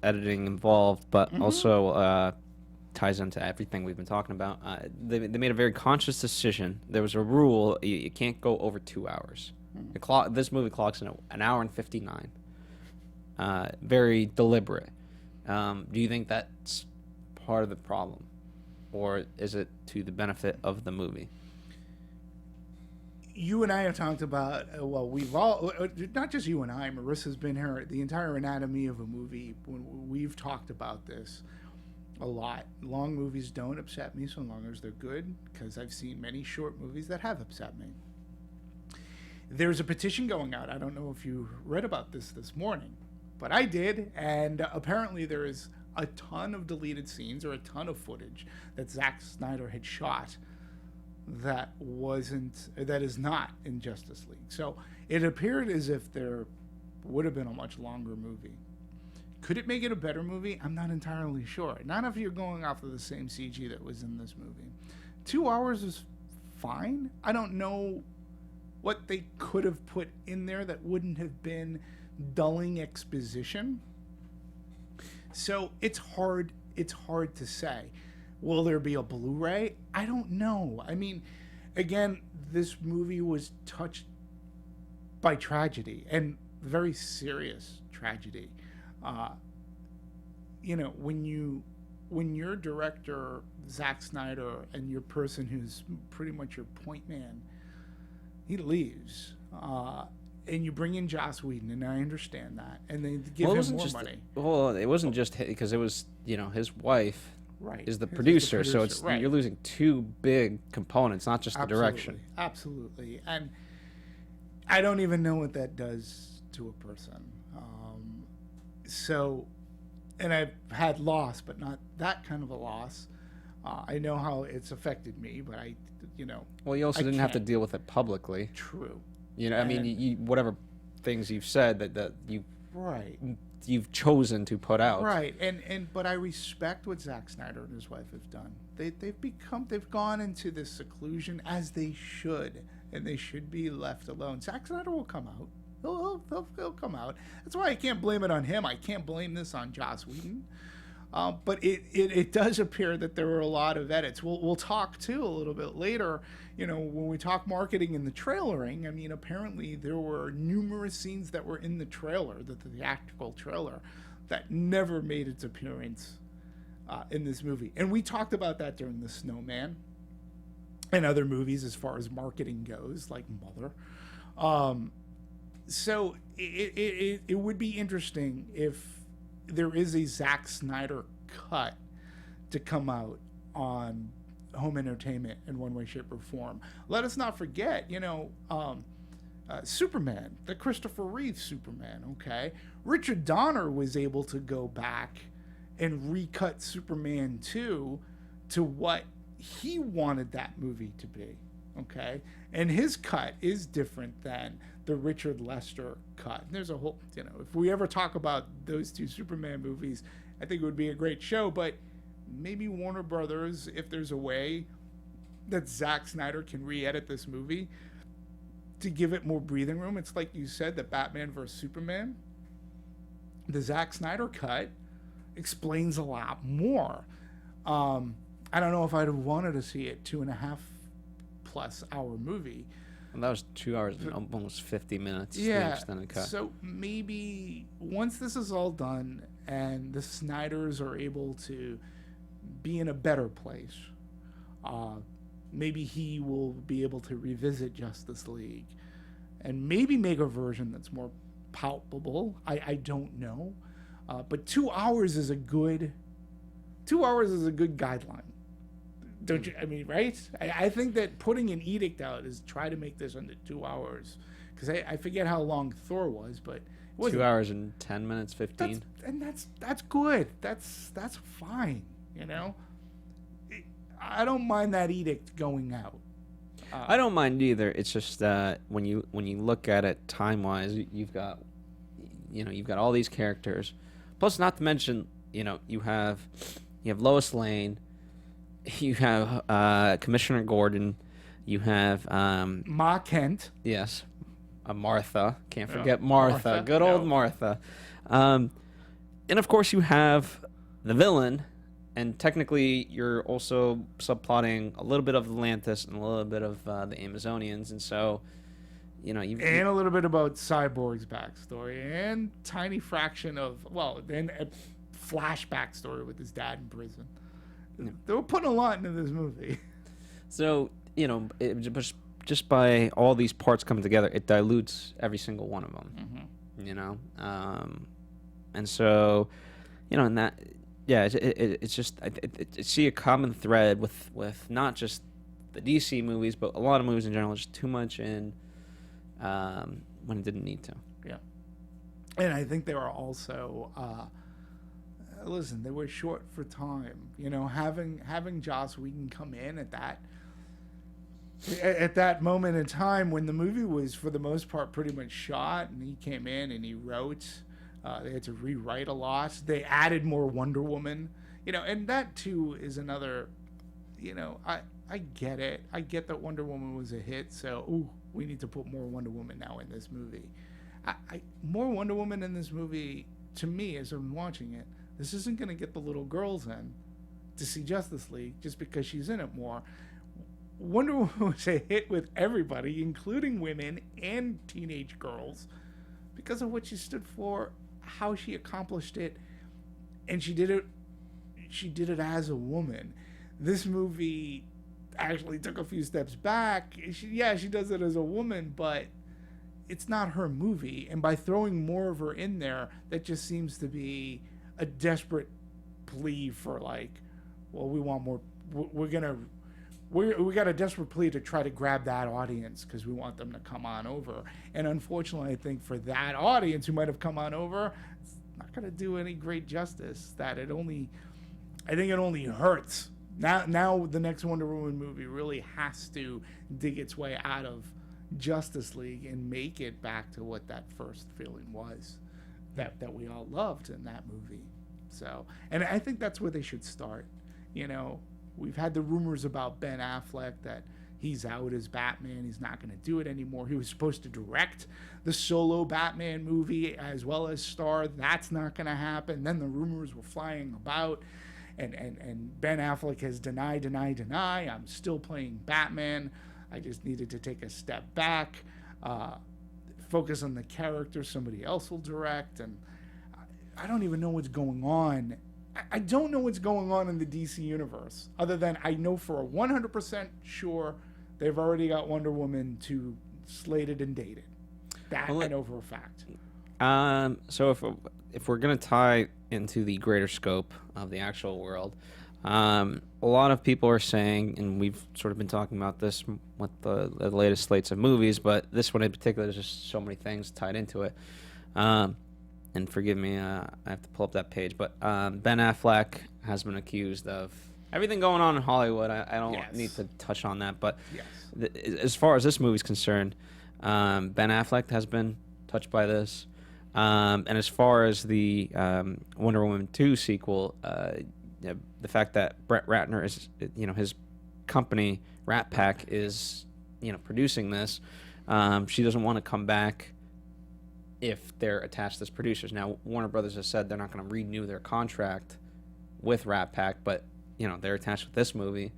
editing involved, but also ties into everything we've been talking about. They made a very conscious decision. There was a rule: you can't go over 2 hours. This movie clocks in an hour and 59. Very deliberate. Do you think that's part of the problem, or is it to the benefit of the movie? You and I have talked about, well, we've all, not just you and I, Marissa's been here, the entire anatomy of a movie, we've talked about this a lot. Long movies don't upset me so long as they're good, because I've seen many short movies that have upset me. There's a petition going out. I don't know if you read about this morning, but I did, and apparently there is a ton of deleted scenes or a ton of footage that Zack Snyder had shot that is not in Justice League. So it appeared as if there would have been a much longer movie. Could it make it a better movie? I'm not entirely sure. Not if you're going off of the same CG that was in this movie. 2 hours is fine. I don't know what they could have put in there that wouldn't have been dulling exposition. So it's hard to say. Will there be a Blu-ray? I don't know. I mean, again, this movie was touched by tragedy, and very serious tragedy. When your director, Zack Snyder, and your person who's pretty much your point man, he leaves, and you bring in Joss Whedon, and I understand that, and they give him more money. Well, it wasn't just because it was, his wife. Right. Is the producer, so it's right. You're losing two big components, not just the direction. Absolutely. And I don't even know what that does to a person. And I've had loss, but not that kind of a loss. I know how it's affected me, but Well, you also didn't have to deal with it publicly. True. I mean, you whatever things you've said that you right. You've chosen to put out. Right. But I respect what Zack Snyder and his wife have done. They've gone into this seclusion as they should, and they should be left alone. Zack Snyder will come out. He'll come out. That's why I can't blame it on him. I can't blame this on Joss Whedon. But it does appear that there were a lot of edits. We'll talk too a little bit later. When we talk marketing and the trailering, I mean, apparently there were numerous scenes that were in the trailer, the theatrical trailer, that never made its appearance in this movie. And we talked about that during The Snowman and other movies as far as marketing goes, like Mother. So it would be interesting if there is a Zack Snyder cut to come out on home entertainment in one way, shape, or form. Let us not forget, Superman, the Christopher Reeve Superman, okay? Richard Donner was able to go back and recut Superman 2 to what he wanted that movie to be, okay? And his cut is different than the Richard Lester cut. And there's a whole, if we ever talk about those two Superman movies, I think it would be a great show, but maybe Warner Brothers, if there's a way that Zack Snyder can re-edit this movie to give it more breathing room. It's like you said, the Batman vs. Superman. The Zack Snyder cut explains a lot more. I don't know if I'd have wanted to see it 2.5+ hour movie. And that was 2 hours and almost 50 minutes. Yeah. The extended cut. So maybe once this is all done and the Snyders are able to be in a better place, maybe he will be able to revisit Justice League and maybe make a version that's more palpable. I don't know. But 2 hours is a good guideline. Don't you? I mean, right? I think that putting an edict out is try to make this under 2 hours. Because I forget how long Thor was, but it was 2 hours and 10 minutes, 15. That's good. That's fine. I don't mind that edict going out. I don't mind either. It's just when you look at it time wise, you've got all these characters. Plus, not to mention, you have Lois Lane. You have Commissioner Gordon. You have Ma Kent. Yes, Martha. Can't forget Martha. Good old Martha. And of course, you have the villain. And technically, you're also subplotting a little bit of Atlantis and a little bit of the Amazonians, and so, and a little bit about Cyborg's backstory and tiny fraction of then flashback story with his dad in prison. They were putting a lot into this movie. So, just by all these parts coming together, it dilutes every single one of them, and so, in that, it's just, I see a common thread with not just the DC movies, but a lot of movies in general, just too much in when it didn't need to. Yeah. And I think they were also, listen, they were short for time. Having Joss Whedon come in at that moment in time when the movie was, for the most part, pretty much shot, and he came in and he wrote. They had to rewrite a lot. They added more Wonder Woman, and that too is another, I get it. I get that Wonder Woman was a hit, so we need to put more Wonder Woman now in this movie. More Wonder Woman in this movie, to me, as I'm watching it, this isn't going to get the little girls in to see Justice League just because she's in it more. Wonder Woman was a hit with everybody, including women and teenage girls, because of what she stood for, how she accomplished it, and she did it as a woman. This movie actually took a few steps back. She does it as a woman, but it's not her movie. And by throwing more of her in there, that just seems to be a desperate plea for we want more. We got a desperate plea to try to grab that audience because we want them to come on over. And unfortunately, I think for that audience who might have come on over, it's not going to do any great justice. I think it only hurts. Now the next Wonder Woman movie really has to dig its way out of Justice League and make it back to what that first feeling was that we all loved in that movie. So, and I think that's where they should start. We've had the rumors about Ben Affleck that he's out as Batman. He's not going to do it anymore. He was supposed to direct the solo Batman movie as well as star. That's not going to happen. Then the rumors were flying about. And Ben Affleck has denied. I'm still playing Batman. I just needed to take a step back, focus on the character. Somebody else will direct. And I don't even know what's going on. I don't know what's going on in the DC universe, other than I know for 100% sure they've already got Wonder Woman slated and dated. That I know for a fact. So if we're going to tie into the greater scope of the actual world, a lot of people are saying, and we've sort of been talking about this with the latest slates of movies, but this one in particular, there's just so many things tied into it. And forgive me, I have to pull up that page, but Ben Affleck has been accused of everything going on in Hollywood. I don't need to touch on that, but as far as this movie's concerned, Ben Affleck has been touched by this. And as far as the Wonder Woman 2 sequel, the fact that Brett Ratner is, his company, Rat Pack, is, producing this, she doesn't want to come back if they're attached as producers. Now, Warner Brothers has said they're not going to renew their contract with Rat Pack, but, they're attached with this movie.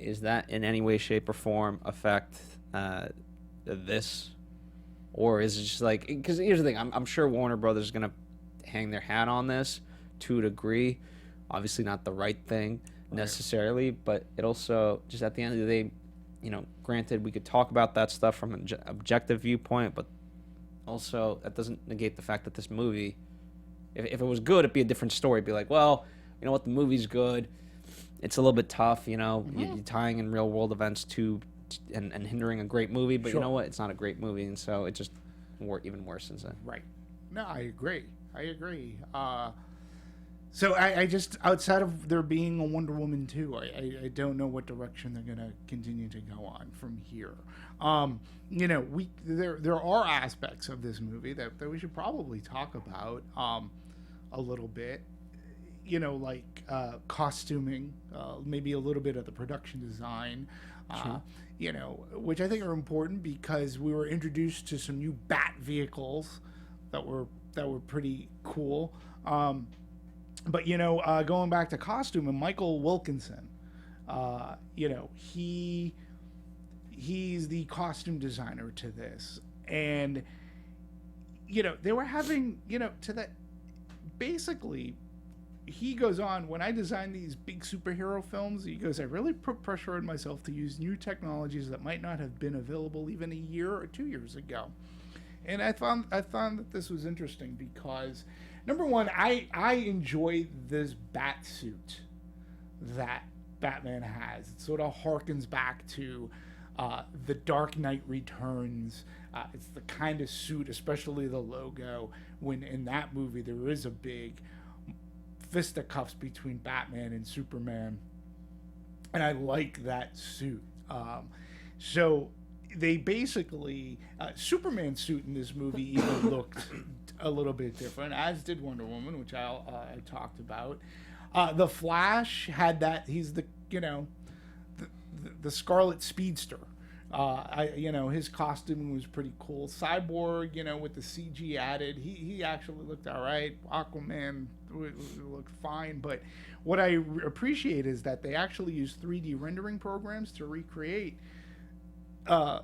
Is that in any way, shape, or form affect this? Or is it just because here's the thing, I'm sure Warner Brothers is going to hang their hat on this to a degree. Obviously not the right thing necessarily, but it also, just at the end of the day, granted, we could talk about that stuff from an objective viewpoint, but also that doesn't negate the fact that this movie, if it was good, it'd be a different story. It'd be like, well, you know what, the movie's good. It's a little bit tough, you're tying in real world events to and hindering a great movie, but you know what, it's not a great movie, and so it just even worse since then. Right. No, I agree. So I just, outside of there being a Wonder Woman 2, I don't know what direction they're going to continue to go on from here. There are aspects of this movie that we should probably talk about a little bit. Costuming, maybe a little bit of the production design, which I think are important because we were introduced to some new Bat vehicles that were pretty cool. But going back to costume, and Michael Wilkinson, he's the costume designer to this, and they were having to that basically, he goes on, when I design these big superhero films, he goes, I really put pressure on myself to use new technologies that might not have been available even a year or 2 years ago. And I found that this was interesting because, number one, I enjoy this bat suit that Batman has. It sort of harkens back to The Dark Knight Returns. It's the kind of suit, especially the logo, when in that movie there is a big fisticuffs between Batman and Superman, and I like that suit. So they basically Superman's suit in this movie even looked a little bit different, as did Wonder Woman, which I talked about. The Flash had that. He's the Scarlet Speedster. His costume was pretty cool. Cyborg, with the CG added, he actually looked all right. Aquaman looked fine, but what I appreciate is that they actually use 3D rendering programs to recreate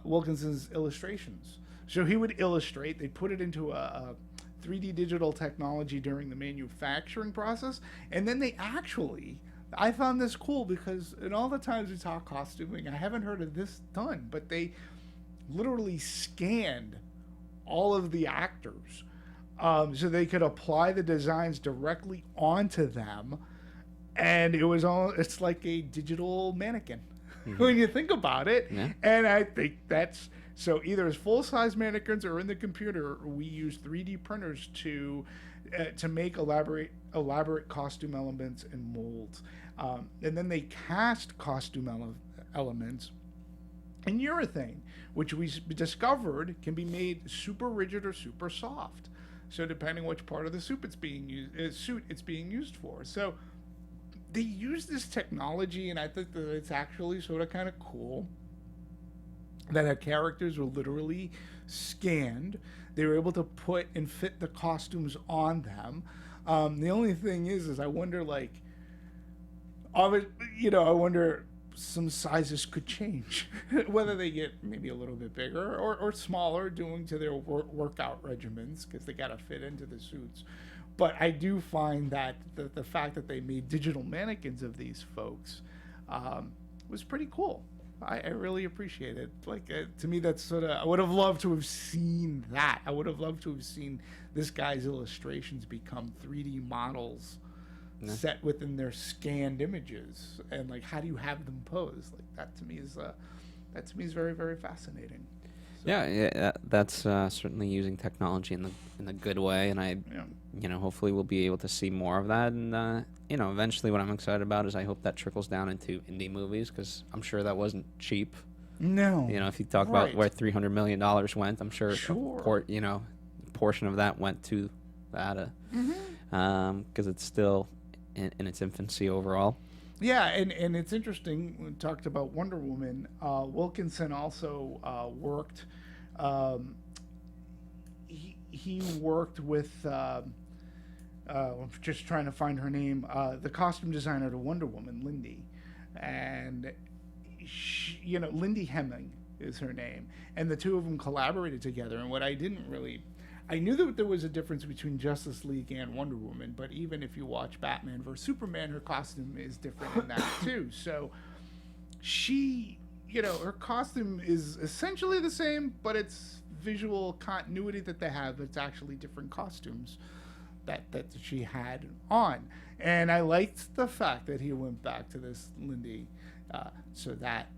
Wilkinson's illustrations. So he would illustrate, they'd put it into a 3D digital technology during the manufacturing process, and then they actually, I found this cool because in all the times we talk costuming, I haven't heard of this done, but they literally scanned all of the actors so they could apply the designs directly onto them, and it's like a digital mannequin when you think about it. Yeah. And I think that's, so either as full-size mannequins or in the computer, we use 3D printers to make elaborate costume elements and molds. And then they cast costume elements in urethane, which we discovered can be made super rigid or super soft. So depending which part of the suit it's being used for. So they use this technology, and I think that it's actually sort of kind of cool that our characters were literally scanned. They were able to put and fit the costumes on them. The only thing is I wonder, I wonder some sizes could change, whether they get maybe a little bit bigger or smaller, due to their workout regimens, because they got to fit into the suits. But I do find that the fact that they made digital mannequins of these folks was pretty cool. I really appreciate it. To me, that's sort of, I would have loved to have seen that. I would have loved to have seen this guy's illustrations become 3D models set within their scanned images, and how do you have them pose? That to me is very, very fascinating. So, yeah, that's certainly using technology in the good way, and hopefully we'll be able to see more of that. And eventually, what I'm excited about is I hope that trickles down into indie movies, because I'm sure that wasn't cheap. No, if you talk about where $300 million went, I'm sure. Portion of that went to that, because it's still in its infancy overall. Yeah, and it's interesting. We talked about Wonder Woman. Wilkinson also worked. He worked with. I'm just trying to find her name. The costume designer to Wonder Woman, Lindy, and Lindy Hemming is her name, and the two of them collaborated together. And what I didn't really. I knew that there was a difference between Justice League and Wonder Woman, but even if you watch Batman vs. Superman, her costume is different in that too. So she, her costume is essentially the same, but it's visual continuity that they have. It's actually different costumes that she had on. And I liked the fact that he went back to this Lindy, so that,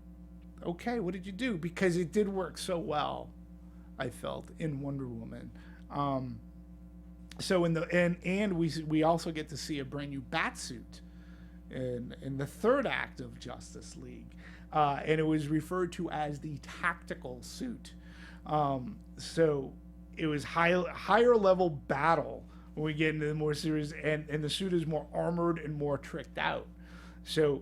okay, what did you do? Because it did work so well, I felt, in Wonder Woman. So in the we also get to see a brand new Batsuit in the third act of Justice League, and it was referred to as the tactical suit. So it was higher level battle when we get into the more serious, and the suit is more armored and more tricked out. So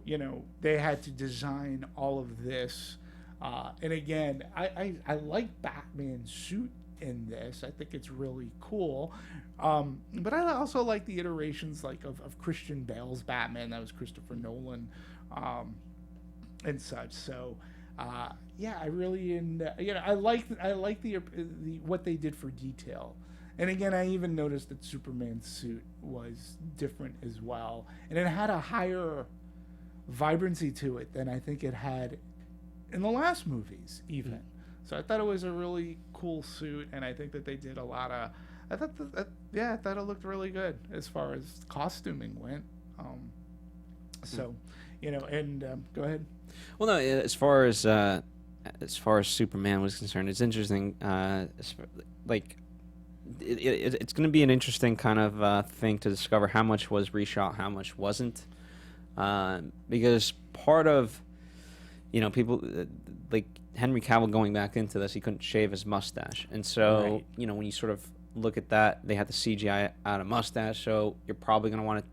they had to design all of this, and again, I like Batman's suit in this. I think it's really cool, but I also like the iterations of Christian Bale's Batman. That was Christopher Nolan, and such. So I really I like the what they did for detail And again, I even noticed that Superman's suit was different as well. And it had a higher vibrancy to it than I think it had in the last movies, even. So I thought it was a really cool suit, and I think that they did a lot of... I thought I thought it looked really good as far as costuming went. So, and go ahead. Well, no, as far as Superman was concerned, it's interesting. It's going to be an interesting kind of thing to discover how much was reshot, how much wasn't, because part of people like Henry Cavill going back into this, he couldn't shave his mustache, and so Right. When you sort of look at that, they had to CGI out a mustache, so you're probably going to want to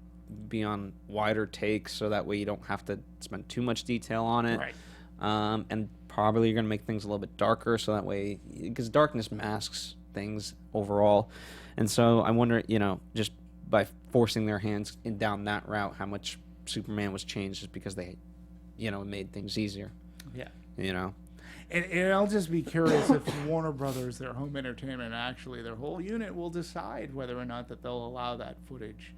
be on wider takes so that way you don't have to spend too much detail on it. Right. And probably you're going to make things a little bit darker so that way, because darkness masks things overall. And so I wonder, just by forcing their hands down that route, how much Superman was changed just because they, made things easier. Yeah. And I'll just be curious if Warner Brothers, their home entertainment, actually their whole unit will decide whether or not that they'll allow that footage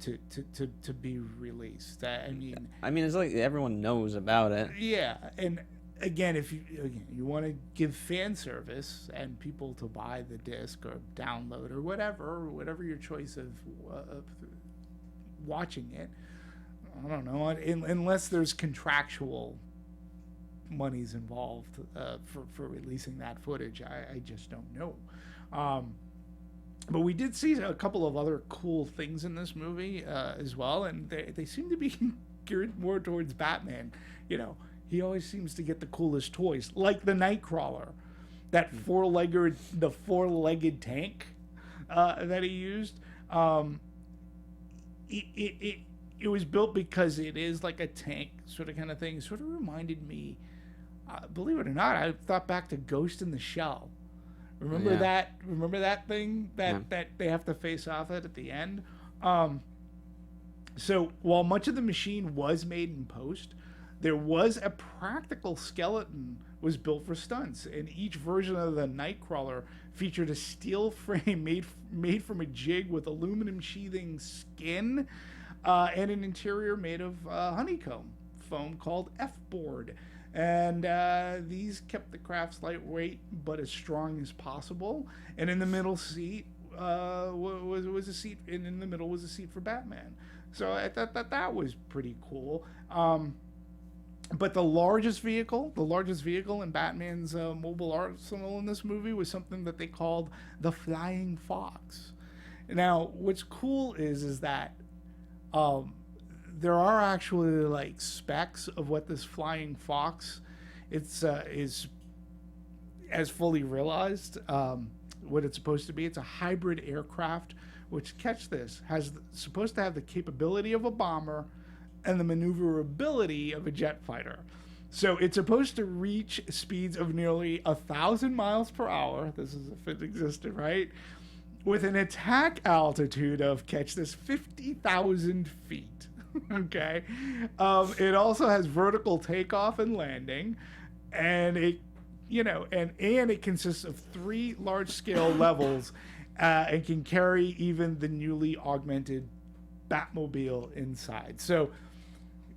to be released. I mean, it's like everyone knows about it. yeah. And again, if you want to give fan service and people to buy the disc or download or whatever your choice of watching it, I don't know, unless there's contractual monies involved for releasing that footage, I just don't know. But we did see a couple of other cool things in this movie as well, and they seem to be geared more towards Batman. He always seems to get the coolest toys, like the Nightcrawler, that four-legged tank that he used. It was built because it is like a tank sort of kind of thing. It sort of reminded me, believe it or not, I thought back to Ghost in the Shell. Remember that? Remember that thing that they have to face off at the end? So while much of the machine was made in post, there was a practical skeleton was built for stunts, and each version of the Nightcrawler featured a steel frame made from a jig with aluminum sheathing skin and an interior made of honeycomb foam called F-board. And these kept the crafts lightweight but as strong as possible. And in the middle seat was a seat, and in the middle was a seat for Batman. So I thought that was pretty cool. But the largest vehicle in Batman's mobile arsenal in this movie was something that they called the Flying Fox. Now, what's cool is that there are actually like specs of what this Flying Fox is as fully realized what it's supposed to be. It's a hybrid aircraft, which, catch this, supposed to have the capability of a bomber and the maneuverability of a jet fighter. So it's supposed to reach speeds of nearly 1,000 miles per hour. This is if it existed, right? With an attack altitude of, catch this, 50,000 feet. Okay. It also has vertical takeoff and landing, and it consists of 3 large-scale levels, and can carry even the newly augmented Batmobile inside. So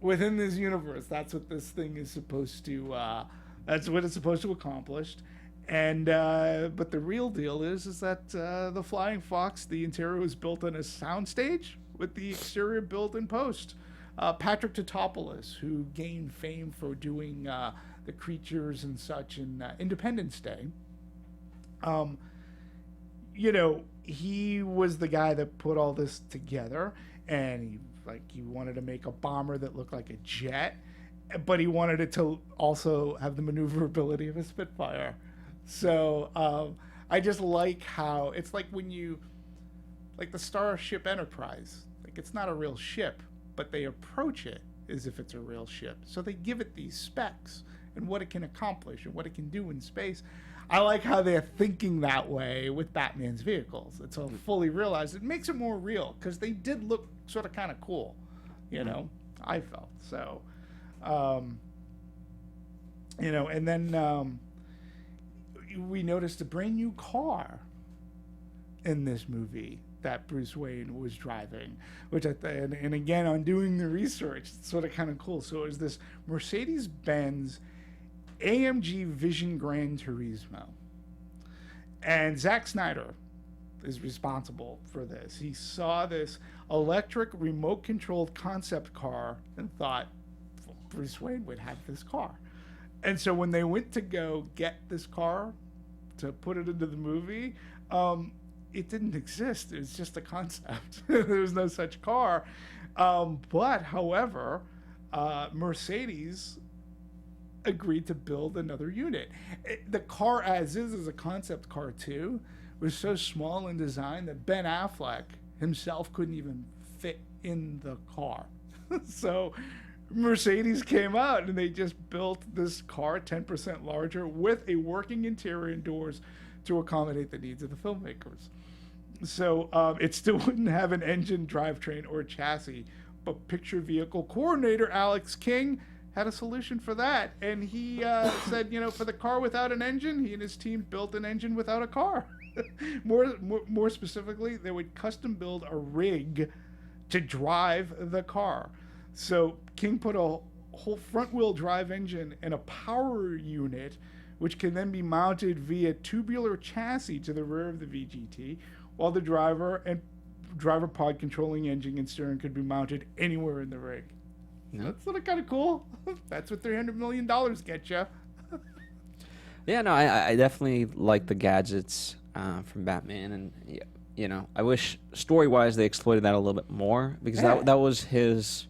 within this universe, that's what this thing is supposed to. That's what it's supposed to accomplish. And but the real deal is that the Flying Fox, the interior was built on a soundstage with the exterior built in post. Patrick Tatopoulos, who gained fame for doing the creatures and such in Independence Day, he was the guy that put all this together, and he wanted to make a bomber that looked like a jet, but he wanted it to also have the maneuverability of a Spitfire. So I just like how it's like when like the Starship Enterprise, like it's not a real ship, but they approach it as if it's a real ship. So they give it these specs and what it can accomplish and what it can do in space. I like how they're thinking that way with Batman's vehicles. It's all fully realized. It makes it more real because they did look sort of kind of cool, I felt. So, and then we noticed a brand new car in this movie that Bruce Wayne was driving, which and again, on doing the research, it's sort of kind of cool. So it was this Mercedes-Benz AMG Vision Gran Turismo. And Zack Snyder is responsible for this. He saw this electric remote-controlled concept car and thought Bruce Wayne would have this car. And so when they went to go get this car to put it into the movie, it didn't exist. It was just a concept. There was no such car. But, however, Mercedes agreed to build another unit. The car as is a concept car too, was so small in design that Ben Affleck himself couldn't even fit in the car. So Mercedes came out and they just built this car 10% larger with a working interior and doors to accommodate the needs of the filmmakers. So it still wouldn't have an engine, drivetrain, or chassis, but picture vehicle coordinator Alex King had a solution for that. And he said, for the car without an engine, he and his team built an engine without a car. More specifically, they would custom build a rig to drive the car. So King put a whole front-wheel drive engine and a power unit, which can then be mounted via tubular chassis to the rear of the VGT, while the driver pod controlling engine and steering could be mounted anywhere in the rig. Yeah. That's sort of kind of cool. That's what $300 million get you. Yeah, no, I definitely like the gadgets from Batman, and I wish story-wise they exploited that a little bit more, because that was his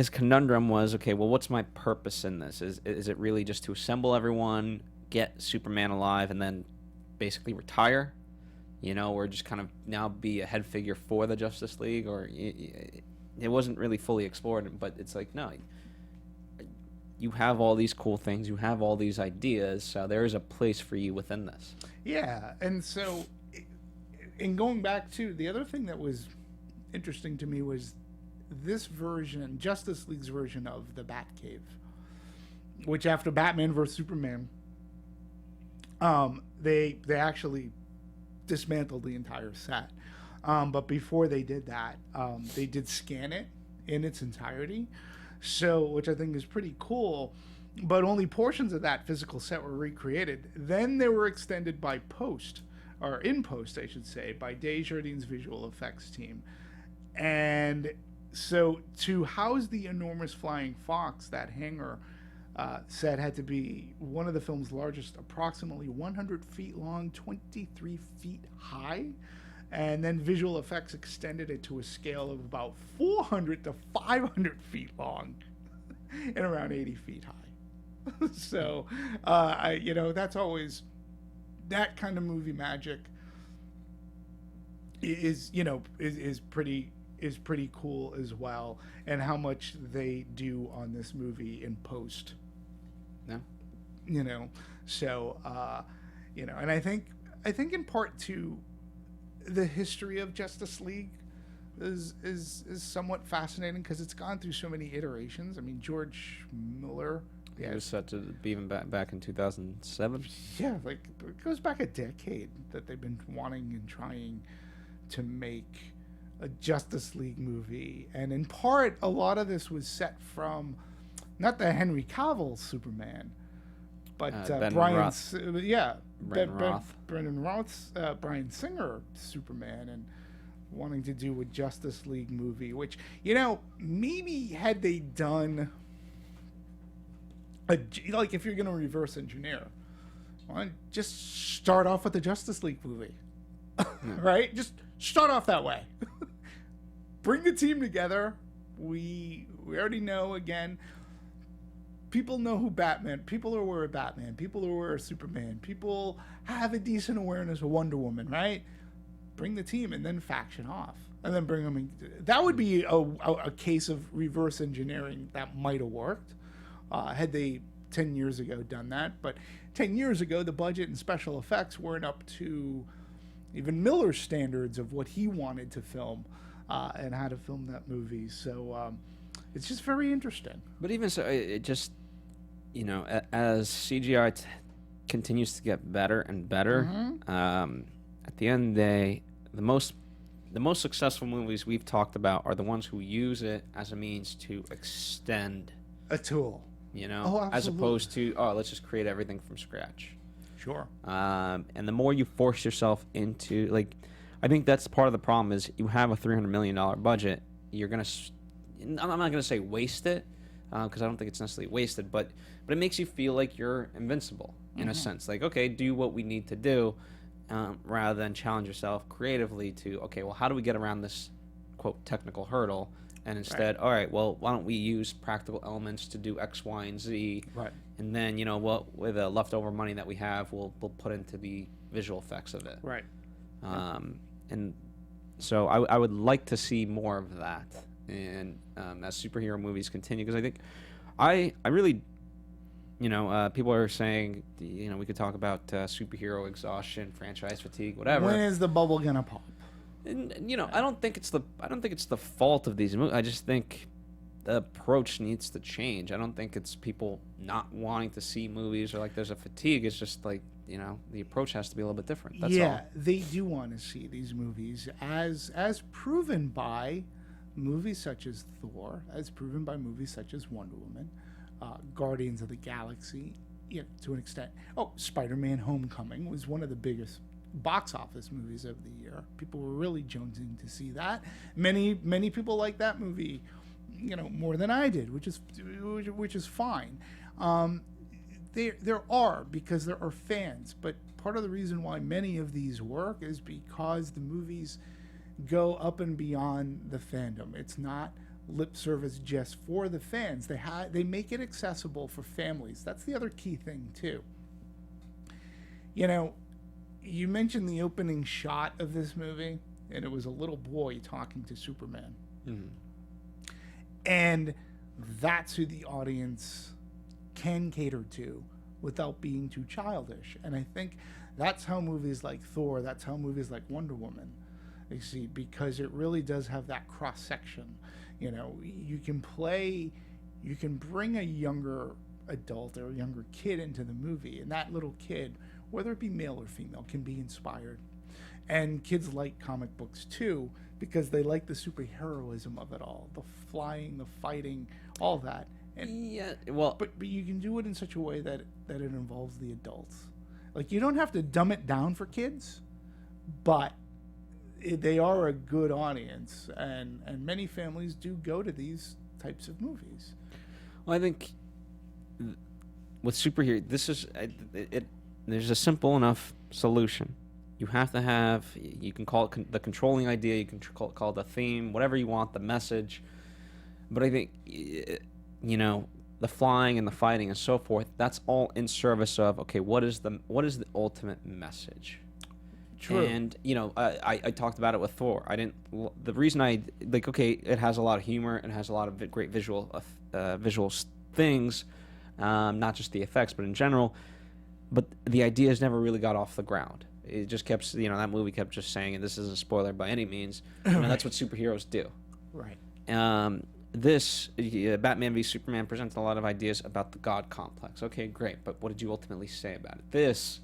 conundrum was, okay, well, what's my purpose in this? Is it really just to assemble everyone, get Superman alive, and then basically retire? Or just kind of now be a head figure for the Justice League? Or it wasn't really fully explored, but it's like, no, you have all these cool things, you have all these ideas, so there is a place for you within this. Yeah, and so, in going back to, the other thing that was interesting to me was this version, Justice League's version of the Batcave, which after Batman vs. Superman, they actually dismantled the entire set. But before they did that, they did scan it in its entirety, so which I think is pretty cool. But only portions of that physical set were recreated. Then they were extended by post, or in post, I should say, by Desjardins' visual effects team. And so to house the enormous flying fox, that hangar set had to be one of the film's largest, approximately 100 feet long, 23 feet high. And then visual effects extended it to a scale of about 400 to 500 feet long and around 80 feet high. So, that's always, that kind of movie magic is pretty cool as well, and how much they do on this movie in post. Yeah. So, and I think in part too, the history of Justice League is somewhat fascinating, because it's gone through so many iterations. I mean, George Miller. Yeah, it was set to be even back in 2007. Yeah, like it goes back a decade that they've been wanting and trying to make a Justice League movie, and in part, a lot of this was set from not the Henry Cavill Superman, but Ben Brian. Roth. Brendan Roth's Bryan Singer Superman, and wanting to do a Justice League movie, which maybe had they done. Like, if you're going to reverse engineer, why don't just start off with the Justice League movie, right? Just start off that way. Bring the team together. We already know, again, people know who Batman, people are aware of Batman, people are aware of Superman, people have a decent awareness of Wonder Woman, right? Bring the team and then faction off. And then bring them in. That would be a case of reverse engineering that might have worked. Had they 10 years ago done that. But 10 years ago, the budget and special effects weren't up to even Miller's standards of what he wanted to film and how to film that movie. So it's just very interesting. But even so, it just, as CGI continues to get better and better, I at the end of the day, the most successful movies we've talked about are the ones who use it as a means to extend A tool. you know, Oh, as absolutely. opposed to, oh, let's just create everything from scratch. Sure. And the more you force yourself into, like, I think that's part of the problem is you have a $300 million budget. You're going to, I'm not going to say waste it, because I don't think it's necessarily wasted, but it makes you feel like you're invincible in a sense. Like, okay, do what we need to do, rather than challenge yourself creatively to, okay, well, how do we get around this, quote, technical hurdle? And instead, all right, well, why don't we use practical elements to do X, Y, and Z? Right. And then, you know, what with the leftover money that we have, we'll put into the visual effects of it. Right. And so I would like to see more of that, and as superhero movies continue, because I think I really, you know, people are saying, you know, we could talk about superhero exhaustion, franchise fatigue, whatever. When is the bubble gonna pop? And you know, I don't think it's the fault of these movies. I just think the approach needs to change. I don't think it's people not wanting to see movies or like there's a fatigue. It's just like, you know, the approach has to be a little bit different. That's all. They do want to see these movies as proven by movies such as Thor, as proven by movies such as Wonder Woman, Guardians of the Galaxy, yeah, to an extent. Oh, Spider-Man: Homecoming was one of the biggest box office movies of the year. People were really jonesing to see that. Many people like that movie, you know, more than I did, which is fine. There are, because there are fans, but part of the reason why many of these work is because the movies go up and beyond the fandom. It's not lip service just for the fans. They make it accessible for families. That's the other key thing too. You know, you mentioned the opening shot of this movie, and it was a little boy talking to Superman. Mm-hmm. And that's who the audience can cater to without being too childish. And I think that's how movies like Thor, that's how movies like Wonder Woman, you see, because it really does have that cross-section. You know, you can bring a younger adult or a younger kid into the movie, and that little kid, whether it be male or female, can be inspired. And kids like comic books too, because they like the superheroism of it all, the flying, the fighting, all that. And Yeah, well, but you can do it in such a way that it involves the adults. Like, you don't have to dumb it down for kids, but they are a good audience, and many families do go to these types of movies. well, I think with superhero, this is it. There's a simple enough solution. You have to have, you can call it the controlling idea, you can call it the theme, whatever you want, the message. But I think, you know, the flying and the fighting and so forth, that's all in service of, okay, what is the ultimate message? True. And, you know, I talked about it with Thor. The reason okay, it has a lot of humor, it has a lot of great visual things, not just the effects, but in general. But the ideas never really got off the ground. It just kept, you know, that movie kept just saying, and this isn't a spoiler by any means, you know, that's what superheroes do. Right. Batman v Superman presents a lot of ideas about the God complex. Okay, great, but what did you ultimately say about it?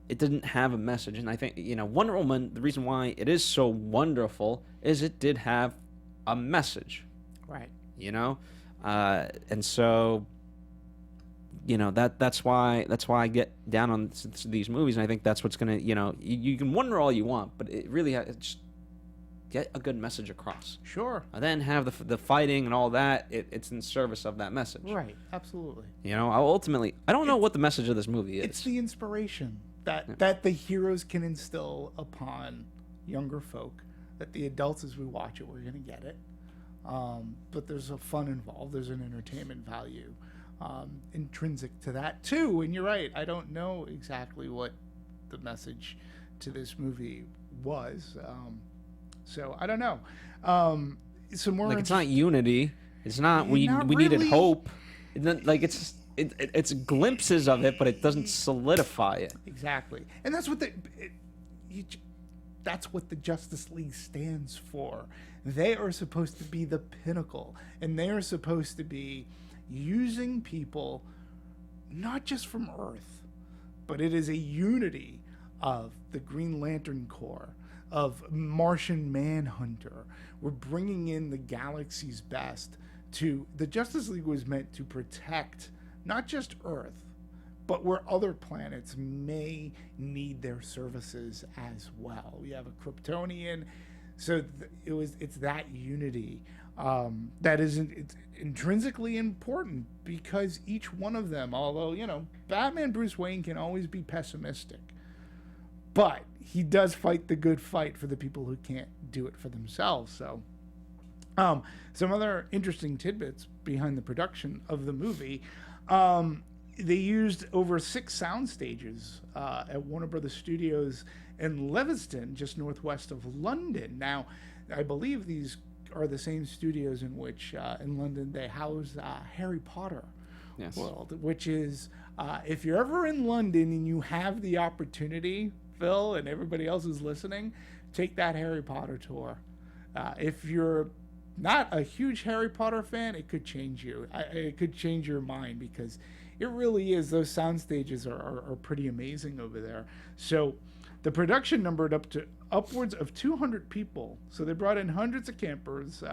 It didn't have a message, and I think, you know, Wonder Woman, the reason why it is so wonderful is it did have a message. Right. You know? And so, you know, that's why I get down on these movies, and I think that's what's gonna, you know, you can wonder all you want, but it really just get a good message across. Sure. And then have the fighting and all that. It's in service of that message. Right. Absolutely. You know, ultimately, I don't know what the message of this movie is. It's the inspiration that the heroes can instill upon younger folk, that the adults, as we watch it, we're going to get it. But there's a fun involved. There's an entertainment value intrinsic to that, too. And you're right. I don't know exactly what the message to this movie was. So I don't know. Some more. Like, it's not unity. It's not we Not needed really. hope. Like, it's glimpses of it, but it doesn't solidify it. Exactly, and that's what that's what the Justice League stands for. They are supposed to be the pinnacle, and they are supposed to be using people not just from Earth, but it is a unity of the Green Lantern Corps, of Martian Manhunter. We're bringing in the galaxy's best to... The Justice League was meant to protect not just Earth, but where other planets may need their services as well. We have a Kryptonian, so it's that unity that it's intrinsically important, because each one of them, although, Batman Bruce Wayne can always be pessimistic, but he does fight the good fight for the people who can't do it for themselves. So some other interesting tidbits behind the production of the movie. They used over 6 sound stages at Warner Brothers Studios in Leviston, just northwest of London. Now, I believe these are the same studios in which, in London, they house Harry Potter world, which is, if you're ever in London and you have the opportunity, Phil, and everybody else who's listening, take that Harry Potter tour. If you're not a huge Harry Potter fan, it could change you. It could change your mind, because it really is. Those sound stages are pretty amazing over there. So the production numbered up to upwards of 200 people. So they brought in hundreds of campers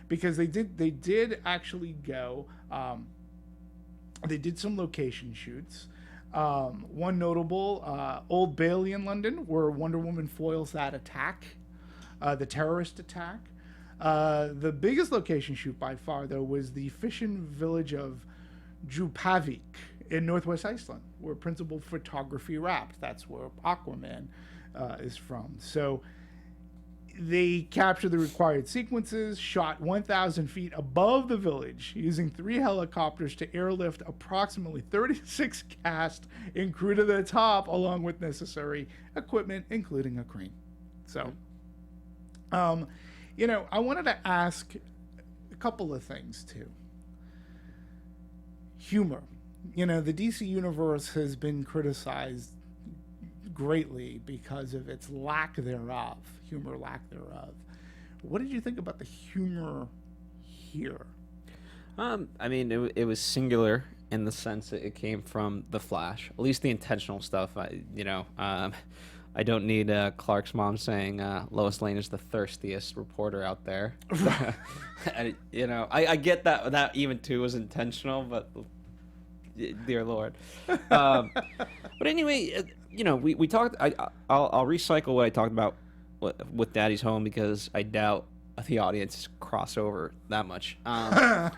because they did actually go. They did some location shoots. One notable, Old Bailey in London, where Wonder Woman foils that attack, the terrorist attack. The biggest location shoot by far, though, was the fishing village of Djupavik in northwest Iceland, where principal photography wrapped. That's where Aquaman is from. So they captured the required sequences, shot 1,000 feet above the village, using 3 helicopters to airlift approximately 36 cast and crew to the top, along with necessary equipment, including a crane. So, I wanted to ask a couple of things, too. Humor. The DC Universe has been criticized greatly because of its lack thereof. What did you think about the humor here? It was singular in the sense that it came from The Flash, at least the intentional stuff. I don't need Clark's mom saying Lois Lane is the thirstiest reporter out there. I get that even too was intentional, but dear Lord. But anyway, we talked. I'll recycle what I talked about with Daddy's Home, because I doubt the audience crossover that much. I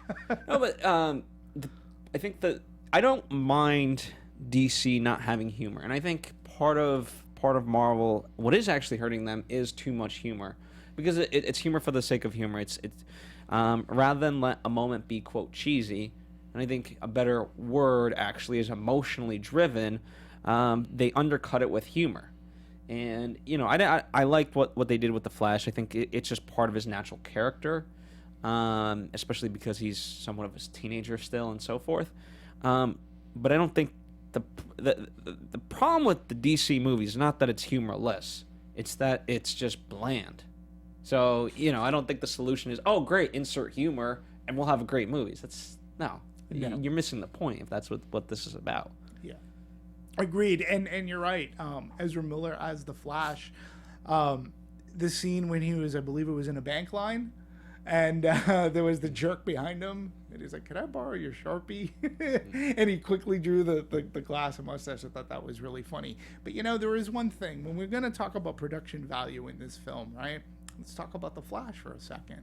think that I don't mind DC not having humor, and I think part of Marvel, what is actually hurting them is too much humor, because it's humor for the sake of humor. It's rather than let a moment be, quote, cheesy, and I think a better word actually is emotionally driven, they undercut it with humor. And I liked what they did with the Flash. I think it's just part of his natural character, especially because he's somewhat of a teenager still and so forth. But I don't think the problem with the DC movies is not that it's humorless, it's that it's just bland. So I don't think the solution is, oh great, insert humor and we'll have a great movies. You're missing the point if that's what this is about. Yeah, agreed. And you're right. Ezra Miller as the Flash, the scene when he was, I believe it was in a bank line, and there was the jerk behind him, and he's like, "Can I borrow your Sharpie?" And he quickly drew the glass and mustache. I thought that was really funny. But there is one thing when we're going to talk about production value in this film, right? Let's talk about the Flash for a second.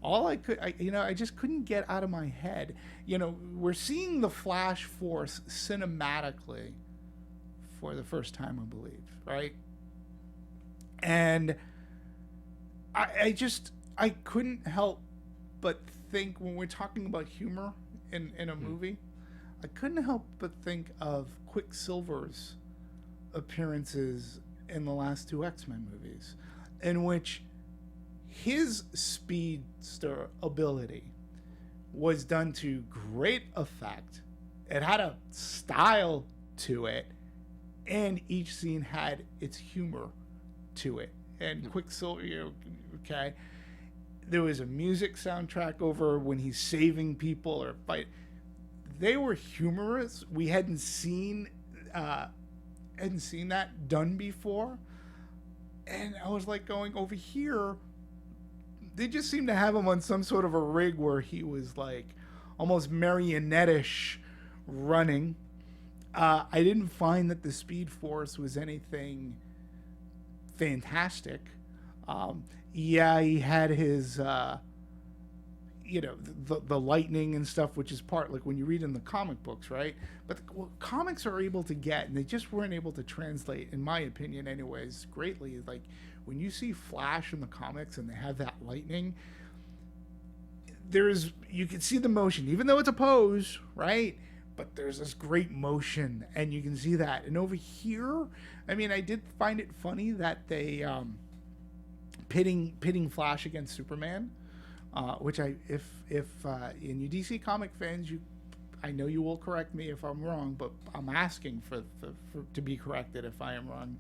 I just couldn't get out of my head. We're seeing the Flash Force cinematically for the first time, I believe, right? And I couldn't help but think, when we're talking about humor in a movie, I couldn't help but think of Quicksilver's appearances in the last 2 X-Men movies, in which his speedster ability was done to great effect. It had a style to it, and each scene had its humor to it. And Quicksilver, okay, there was a music soundtrack over when he's saving people or fight. They were humorous. We hadn't seen hadn't seen that done before. And I was like going over here, they just seemed to have him on some sort of a rig where he was like almost marionette-ish running. I didn't find that the Speed Force was anything fantastic. Yeah, he had his, the lightning and stuff, which is part, like when you read in the comic books, right? But what comics are able to get, and they just weren't able to translate, in my opinion anyways, greatly, like when you see Flash in the comics and they have that lightning, you can see the motion, even though it's a pose, right? But there's this great motion, and you can see that. And over here, I mean, I did find it funny that they pitting Flash against Superman, which if in you DC comic fans, I know you will correct me if I'm wrong, but I'm asking for to be corrected if I am wrong.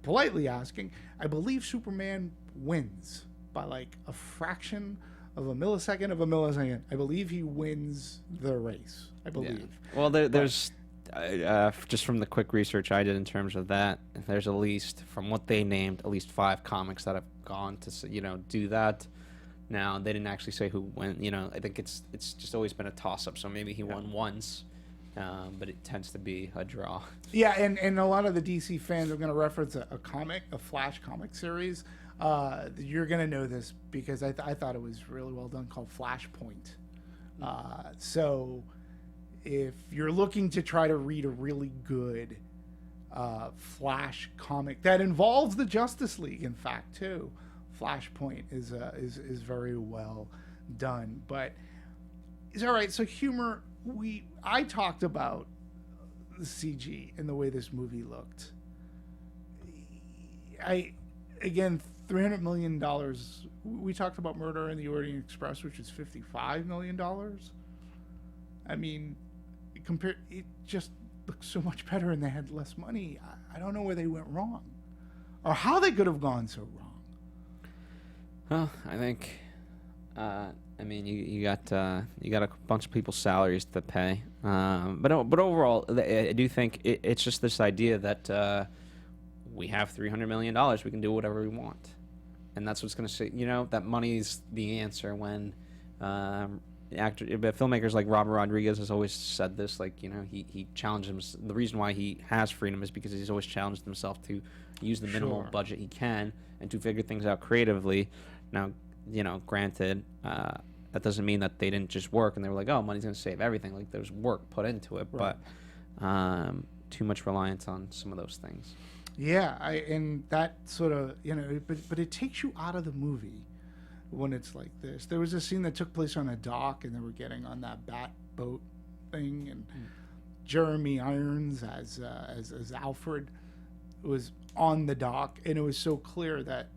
Politely asking, I believe Superman wins by like a fraction of a millisecond. I believe he wins the race. I believe. Yeah. Well, there's just from the quick research I did in terms of that, there's at least, from what they named, at least 5 comics that have gone to do that. Now they didn't actually say who went. I think it's just always been a toss up. So maybe he won once, but it tends to be a draw. Yeah, and a lot of the DC fans are going to reference a Flash comic series. You're going to know this because I thought it was really well done, called Flashpoint. So if you're looking to try to read a really good Flash comic that involves the Justice League, in fact, too, Flashpoint is very well done. But it's all right. So humor, I talked about the CG and the way this movie looked. Again, $300 million. We talked about Murder in the Orient Express, which is $55 million. I mean, it just looks so much better, and they had less money. I don't know where they went wrong, or how they could have gone so wrong. Well, I think, you got a bunch of people's salaries to pay, but overall, I do think it's just this idea that we have $300 million, we can do whatever we want, and that's what's going to say. That money's the answer when filmmakers like Robert Rodriguez has always said this. Like, he challenged him. The reason why he has freedom is because he's always challenged himself to use the minimal budget he can and to figure things out creatively. Now, granted, that doesn't mean that they didn't just work and they were like, oh, money's going to save everything. Like, there's work put into it, right. But too much reliance on some of those things. Yeah, and that sort of, but it takes you out of the movie when it's like this. There was a scene that took place on a dock, and they were getting on that bat boat thing, and Jeremy Irons as Alfred was on the dock, and it was so clear that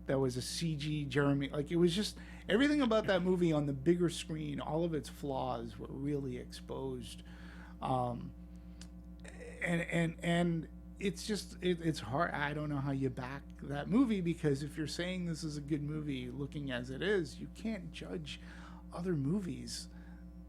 there was a CG Jeremy. Like, it was just everything about that movie on the bigger screen. All of its flaws were really exposed, and it's just it's hard. I don't know how you back that movie, because if you're saying this is a good movie, looking as it is, you can't judge other movies,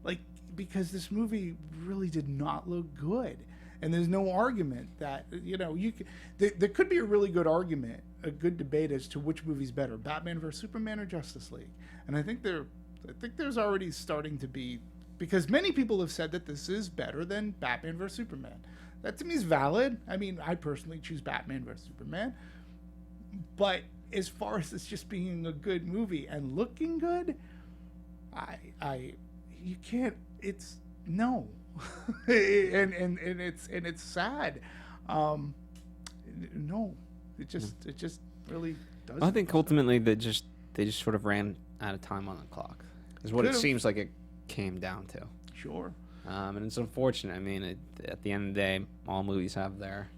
like, because this movie really did not look good. And there's no argument that, there could be a really good argument, a good debate as to which movie's better, Batman vs Superman or Justice League. And I think there's already starting to be, because many people have said that this is better than Batman vs Superman. That to me is valid. I mean, I personally choose Batman vs Superman. But as far as it's just being a good movie and looking good, you can't. It's no. and it's sad. No, it just really doesn't. I think ultimately they just sort of ran out of time on the clock, is what it seems like it came down to. Sure. And it's unfortunate. I mean, at the end of the day, all movies have their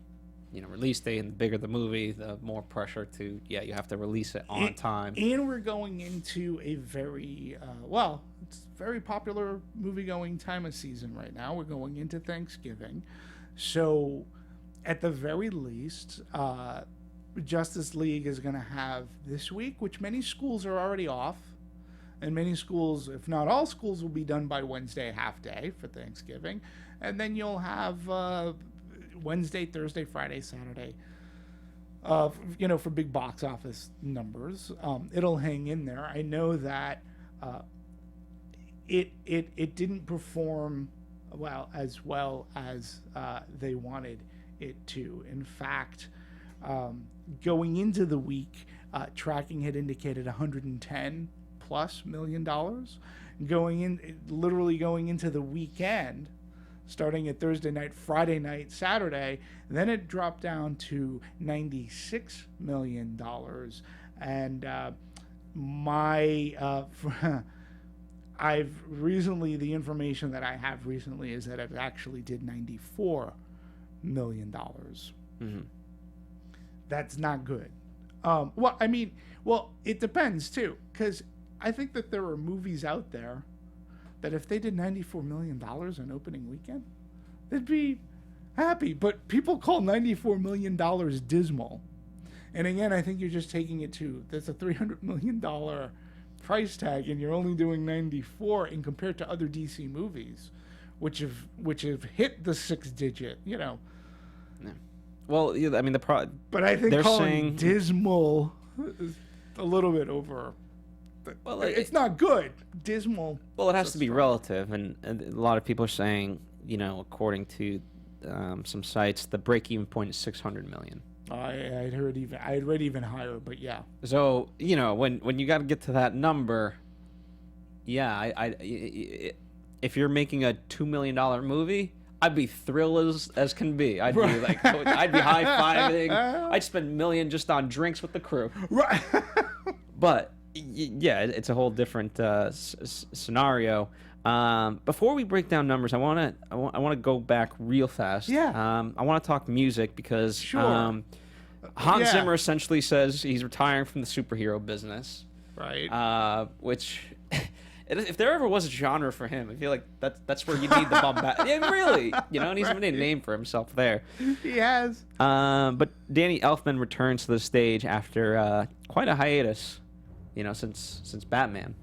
release date, and the bigger the movie, the more pressure to you have to release it on time. And we're going into a very it's very popular movie-going time of season right now. We're going into Thanksgiving, so at the very least, Justice League is going to have this week, which many schools are already off, and many schools, if not all schools, will be done by Wednesday half day for Thanksgiving, and then you'll have Wednesday, Thursday, Friday, Saturday. For big box office numbers, it'll hang in there. I know that it didn't perform well as they wanted it to. In fact, going into the week, tracking had indicated $110+ million. Going into the weekend, starting at Thursday night, Friday night, Saturday, then it dropped down to $96 million. And the information that I have recently is that it actually did $94 million. Mm-hmm. That's not good. It depends too, because I think that there are movies out there that if they did $94 million on opening weekend, they'd be happy. But people call $94 million dismal. And again, I think you're just taking it to, that's a $300 million price tag, and you're only doing 94, and compared to other DC movies, which have hit the 6-digit, Yeah. Well, I mean, but I think they're calling saying dismal is a little bit over. Well, it's not good. Dismal. Well, it has to be relative, and a lot of people are saying, according to some sites, the break-even point is $600 million. I had read even higher, but yeah. So when you got to get to that number, yeah, if you're making a $2 million movie, I'd be thrilled as can be. I'd be like, I'd be high fiving. I'd spend $1 million just on drinks with the crew. Right. But yeah, it's a whole different scenario. Before we break down numbers, I want to go back real fast. Yeah. I want to talk music because sure. Hans Zimmer essentially says he's retiring from the superhero business. Right. Which, if there ever was a genre for him, I feel like that's where you need the bombast. Yeah, really. And he's made a name for himself there. He has. But Danny Elfman returns to the stage after quite a hiatus, since Batman.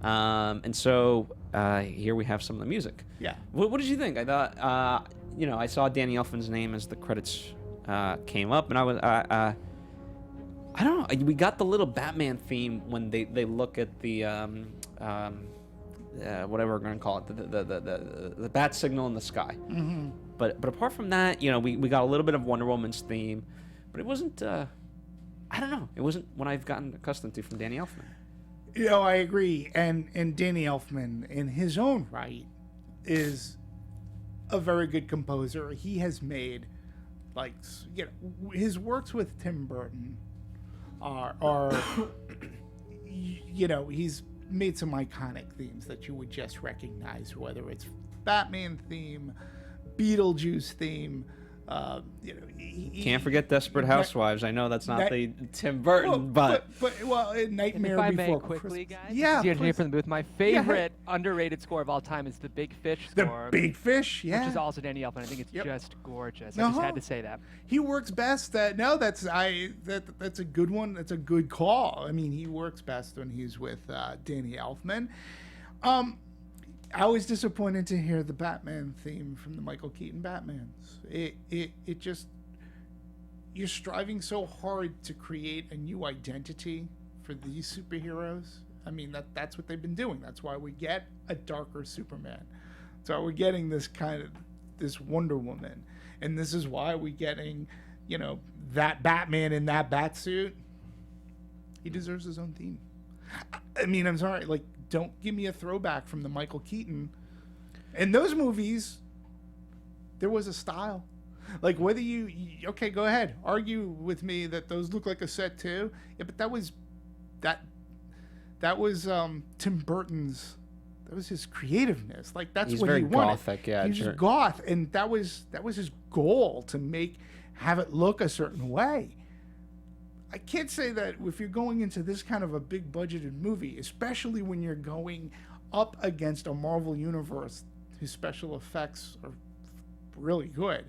And so here we have some of the music. Yeah. What did you think? I thought, I saw Danny Elfman's name as the credits came up, and I was, I don't know. We got the little Batman theme when they look at the whatever we're gonna call it, the bat signal in the sky. Mm-hmm. But apart from that, we got a little bit of Wonder Woman's theme, but it wasn't. I don't know. It wasn't what I've gotten accustomed to from Danny Elfman. I agree. And Danny Elfman, in his own right, is a very good composer. He has made, his works with Tim Burton are he's made some iconic themes that you would just recognize, whether it's Batman theme, Beetlejuice theme. Can't forget Desperate Housewives. I know that's not the Tim Burton, but Nightmare if I Before may quickly, Christmas. guys. Yeah, the engineer from the booth. My favorite underrated score of all time is the Big Fish score. The Big Fish, yeah, which is also Danny Elfman. I think it's just gorgeous. I Uh-huh. just had to say that. He works best. That's a good one. That's a good call. I mean, he works best when he's with Danny Elfman. I was disappointed to hear the Batman theme from the Michael Keaton Batmans. It just, you're striving so hard to create a new identity for these superheroes. I mean, that's what they've been doing. That's why we get a darker Superman. That's why we're getting this Wonder Woman. And this is why we're getting, that Batman in that Batsuit. He deserves his own theme. I mean, I'm sorry, don't give me a throwback from the Michael Keaton. In those movies, there was a style. Whether okay, go ahead, argue with me that those look like a set too. Yeah, but that was Tim Burton's. That was his creativeness. That's he's what very he wanted. gothic, yeah. He's goth, and that was his goal, to have it look a certain way. I can't say that if you're going into this kind of a big budgeted movie, especially when you're going up against a Marvel universe whose special effects are really good,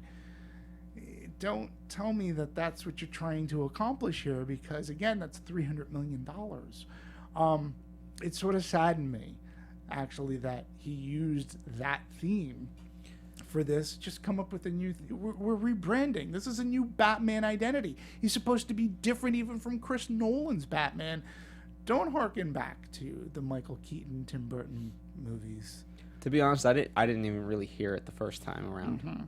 don't tell me that that's what you're trying to accomplish here, because again, that's $300 million. It sort of saddened me, actually, that he used that theme for this. Just come up with a new. We're rebranding. This is a new Batman identity. He's supposed to be different even from Chris Nolan's Batman. Don't harken back to the Michael Keaton, Tim Burton movies. To be honest, I didn't even really hear it the first time around.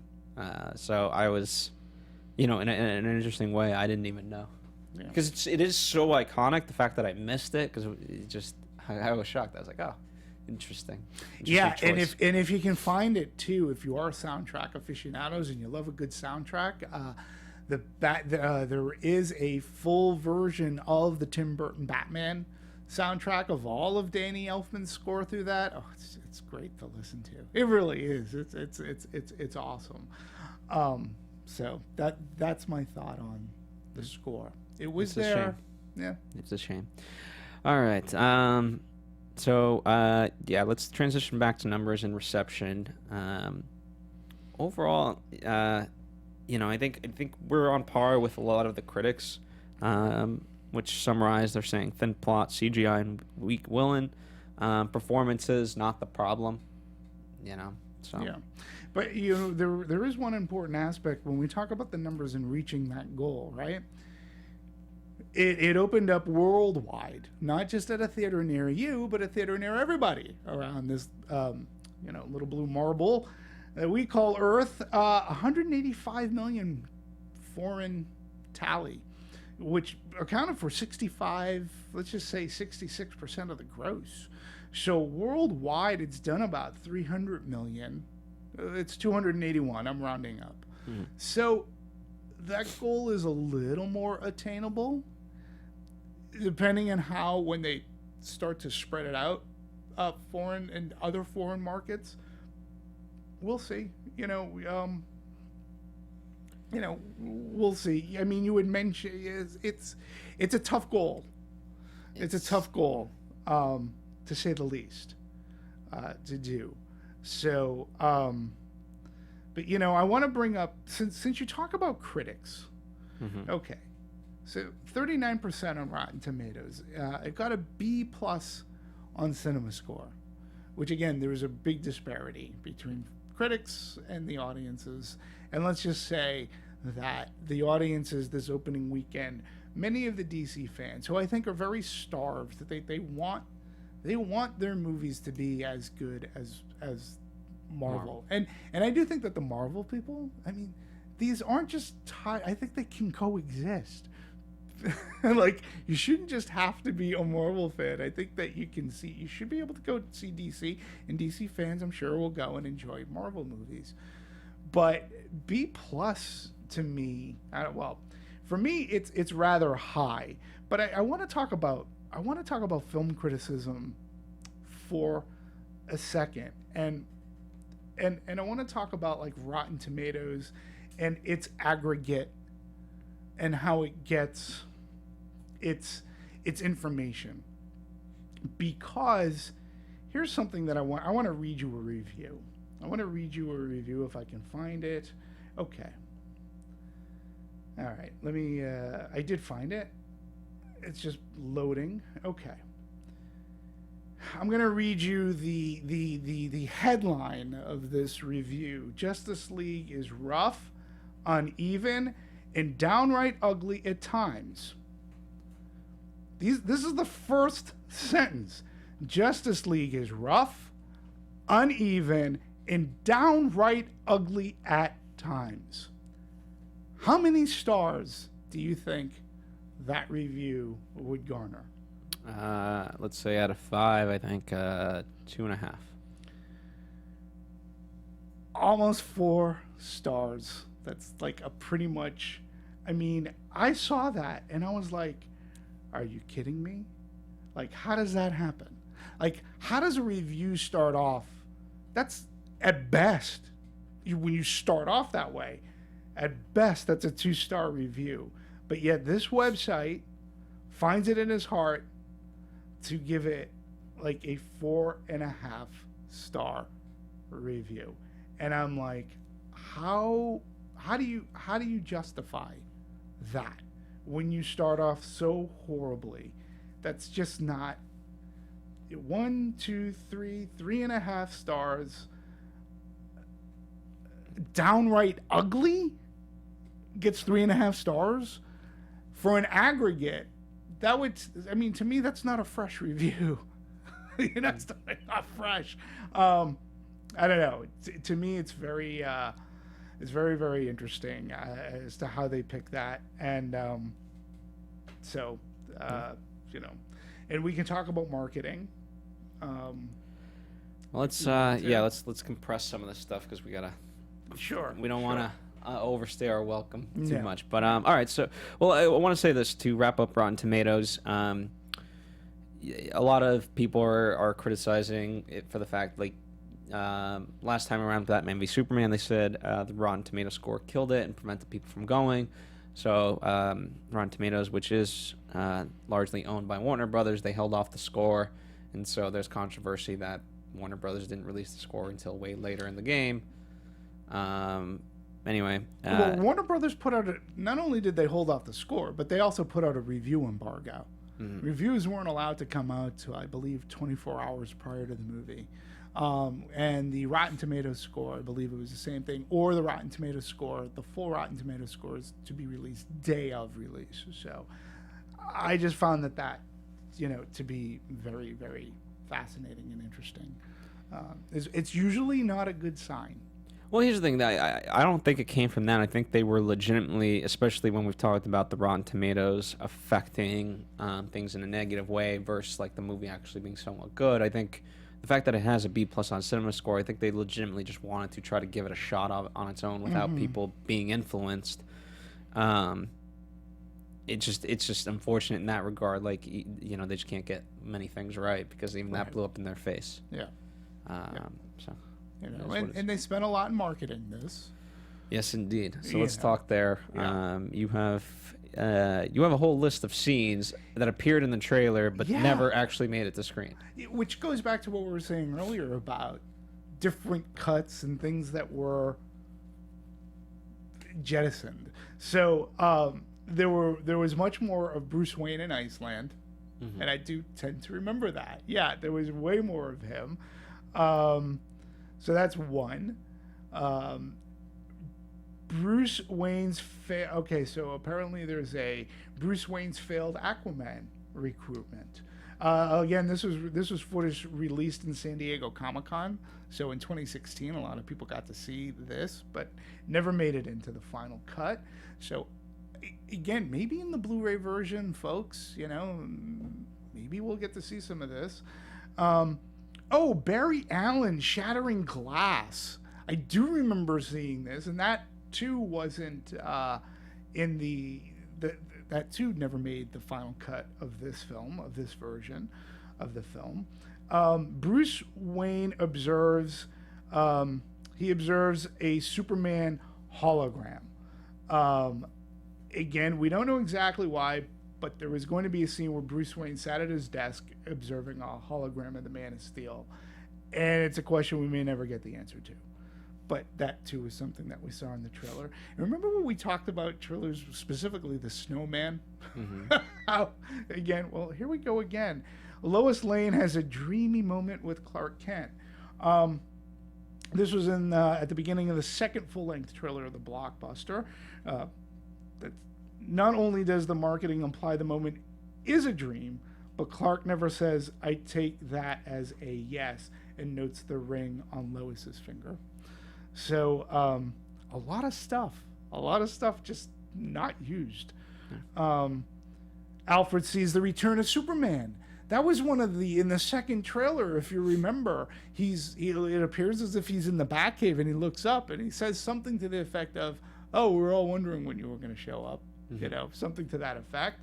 So I was, in an interesting way, I didn't even know. Because it is so iconic, the fact that I missed it, because I was shocked. I was like, oh, interesting yeah, choice. and if you can find it too, if you are soundtrack aficionados and you love a good soundtrack, there is a full version of the Tim Burton Batman soundtrack of all of Danny Elfman's score through that. Oh, it's great to listen to. It really is. It's awesome. So that's my thought on the score. It was there. Yeah, it's a shame. All right. So let's transition back to numbers and reception. Overall, I think we're on par with a lot of the critics, which summarize, they're saying thin plot, CGI, and weak villain. Performances not the problem. So yeah, but there is one important aspect when we talk about the numbers and reaching that goal, right? It opened up worldwide, not just at a theater near you, but a theater near everybody around this, little blue marble that we call Earth. 185 million foreign tally, which accounted for 66% of the gross. So worldwide, it's done about 300 million. It's 281. I'm rounding up. Mm-hmm. So that goal is a little more attainable, depending on when they start to spread it out, foreign and other foreign markets. We'll see. We'll see. I mean, you would mention it's a tough goal. It's a tough goal, to say the least, to do. So, but I want to bring up, since you talk about critics, mm-hmm. Okay. So 39% on Rotten Tomatoes. It got a B+ on CinemaScore, which again, there was a big disparity between critics and the audiences. And let's just say that the audiences this opening weekend, many of the DC fans, who I think are very starved, that they want their movies to be as good as Marvel. And I do think that the Marvel people, I mean, these aren't just I think they can coexist. Like, you shouldn't just have to be a Marvel fan. I think that you should be able to go see DC, and DC fans, I'm sure, will go and enjoy Marvel movies. But B+ to me, for me, it's rather high. But I want to talk about film criticism for a second, and I want to talk about like Rotten Tomatoes and its aggregate and how it gets its information. Because here's something that I want to read you a review. I want to read you a review if I can find it. Okay. All right. Let me. I did find it. It's just loading. Okay. I'm going to read you the headline of this review. Justice League is rough, uneven, and downright ugly at times. This is the first sentence. Justice League is rough, uneven, and downright ugly at times. How many stars do you think that review would garner? Let's say out of 5, I think 2.5. Almost 4 stars. That's like a pretty much. I mean, I saw that and I was like, are you kidding me? Like, how does that happen? Like, how does a review start off? That's at best, when you start off that way, at best, that's a 2-star review. But yet this website finds it in his heart to give it like a 4.5-star review. And I'm like, how do you justify that when you start off so horribly? That's just not 1, 2, 3, 3.5 stars. downright ugly gets 3.5 stars. For an aggregate, that would, I mean, to me, that's not a fresh review. It's not fresh. I don't know. To me, it's very, very interesting as to how they pick that. And so, and we can talk about marketing. Well, let's compress some of this stuff because we gotta. Sure. We don't want to overstay our welcome too much. But all right. So, well, I want to say this to wrap up Rotten Tomatoes. A lot of people are criticizing it for the fact, like, last time around with Batman v Superman, they said the Rotten Tomato score killed it and prevented people from going. So Rotten Tomatoes, which is largely owned by Warner Brothers, they held off the score, and so there's controversy that Warner Brothers didn't release the score until way later in the game. Anyway, well, Warner Brothers put out not only did they hold off the score, but they also put out a review embargo. Mm-hmm. Reviews weren't allowed to come out to, I believe, 24 hours prior to the movie. And the Rotten Tomatoes score, I believe it was the same thing, or the Rotten Tomatoes score, the full Rotten Tomatoes score is to be released day of release. So I just found that to be very, very fascinating and interesting. It's usually not a good sign. Well, here's the thing. I don't think it came from that. I think they were legitimately, especially when we've talked about the Rotten Tomatoes affecting things in a negative way versus like the movie actually being somewhat good. I think the fact that it has a B+ on Cinema Score, I think they legitimately just wanted to try to give it a shot on its own without people being influenced. It's just unfortunate in that regard. Like, they just can't get many things right because even that blew up in their face. Yeah. So. And they spent a lot in marketing this. Yes, indeed. So let's talk there. Yeah. You have a whole list of scenes that appeared in the trailer but never actually made it to screen. Which goes back to what we were saying earlier about different cuts and things that were jettisoned. So there was much more of Bruce Wayne in Iceland, and I do tend to remember that. Yeah, there was way more of him. So that's one. Bruce Wayne's okay, so apparently there's a Bruce Wayne's failed Aquaman recruitment. Again, this was footage released in San Diego Comic-Con. So in 2016, a lot of people got to see this, but never made it into the final cut. So again, maybe in the Blu-ray version, folks, maybe we'll get to see some of this. Barry Allen shattering glass. I do remember seeing this, and that too wasn't that too never made the final cut of this film, of this version of the film. Bruce Wayne observes a Superman hologram. Again, we don't know exactly why, but there was going to be a scene where Bruce Wayne sat at his desk observing a hologram of the Man of Steel. And it's a question we may never get the answer to. But that, too, is something that we saw in the trailer. And remember when we talked about trailers, specifically the Snowman? Here we go again. Lois Lane has a dreamy moment with Clark Kent. This was at the beginning of the second full-length trailer of the blockbuster. That not only does the marketing imply the moment is a dream, but Clark never says, "I take that as a yes," and notes the ring on Lois's finger. So a lot of stuff just not used. Alfred sees the return of Superman. That was one of in the second trailer, if you remember, it appears as if he's in the Batcave and he looks up and he says something to the effect of, "Oh, we're all wondering when you were going to show up." Something to that effect.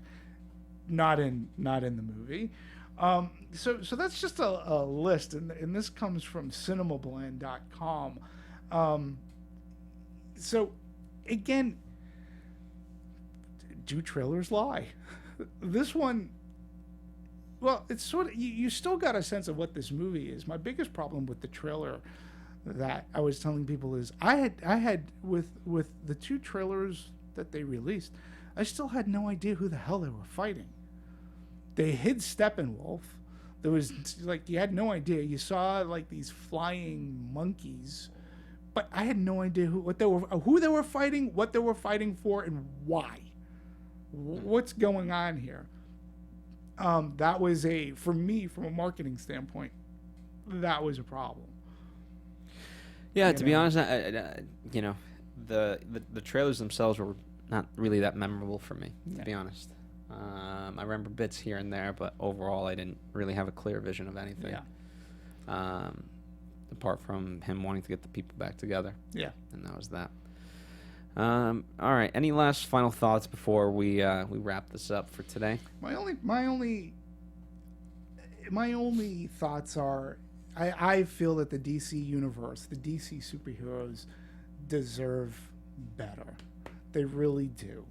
Not in the movie. So that's just a list, and this comes from cinemablend.com. So again, do trailers lie? This one, well, it's sort of, you still got a sense of what this movie is. My biggest problem with the trailer that I was telling people is I had with the two trailers that they released, I still had no idea who the hell they were fighting. They hid Steppenwolf. There was you had no idea. You saw like these flying monkeys, but I had no idea who they were fighting, what they were fighting for, and why. What's going on here? That was for me, from a marketing standpoint, that was a problem. Yeah, to be honest, you know, the trailers themselves were not really that memorable for me, to be honest. I remember bits here and there, but overall I didn't really have a clear vision of anything. Yeah. Apart from him wanting to get the people back together. Yeah. And that was that. All right. Any last final thoughts before we wrap this up for today? My only thoughts are, I feel that the DC universe, the DC superheroes, deserve better. They really do.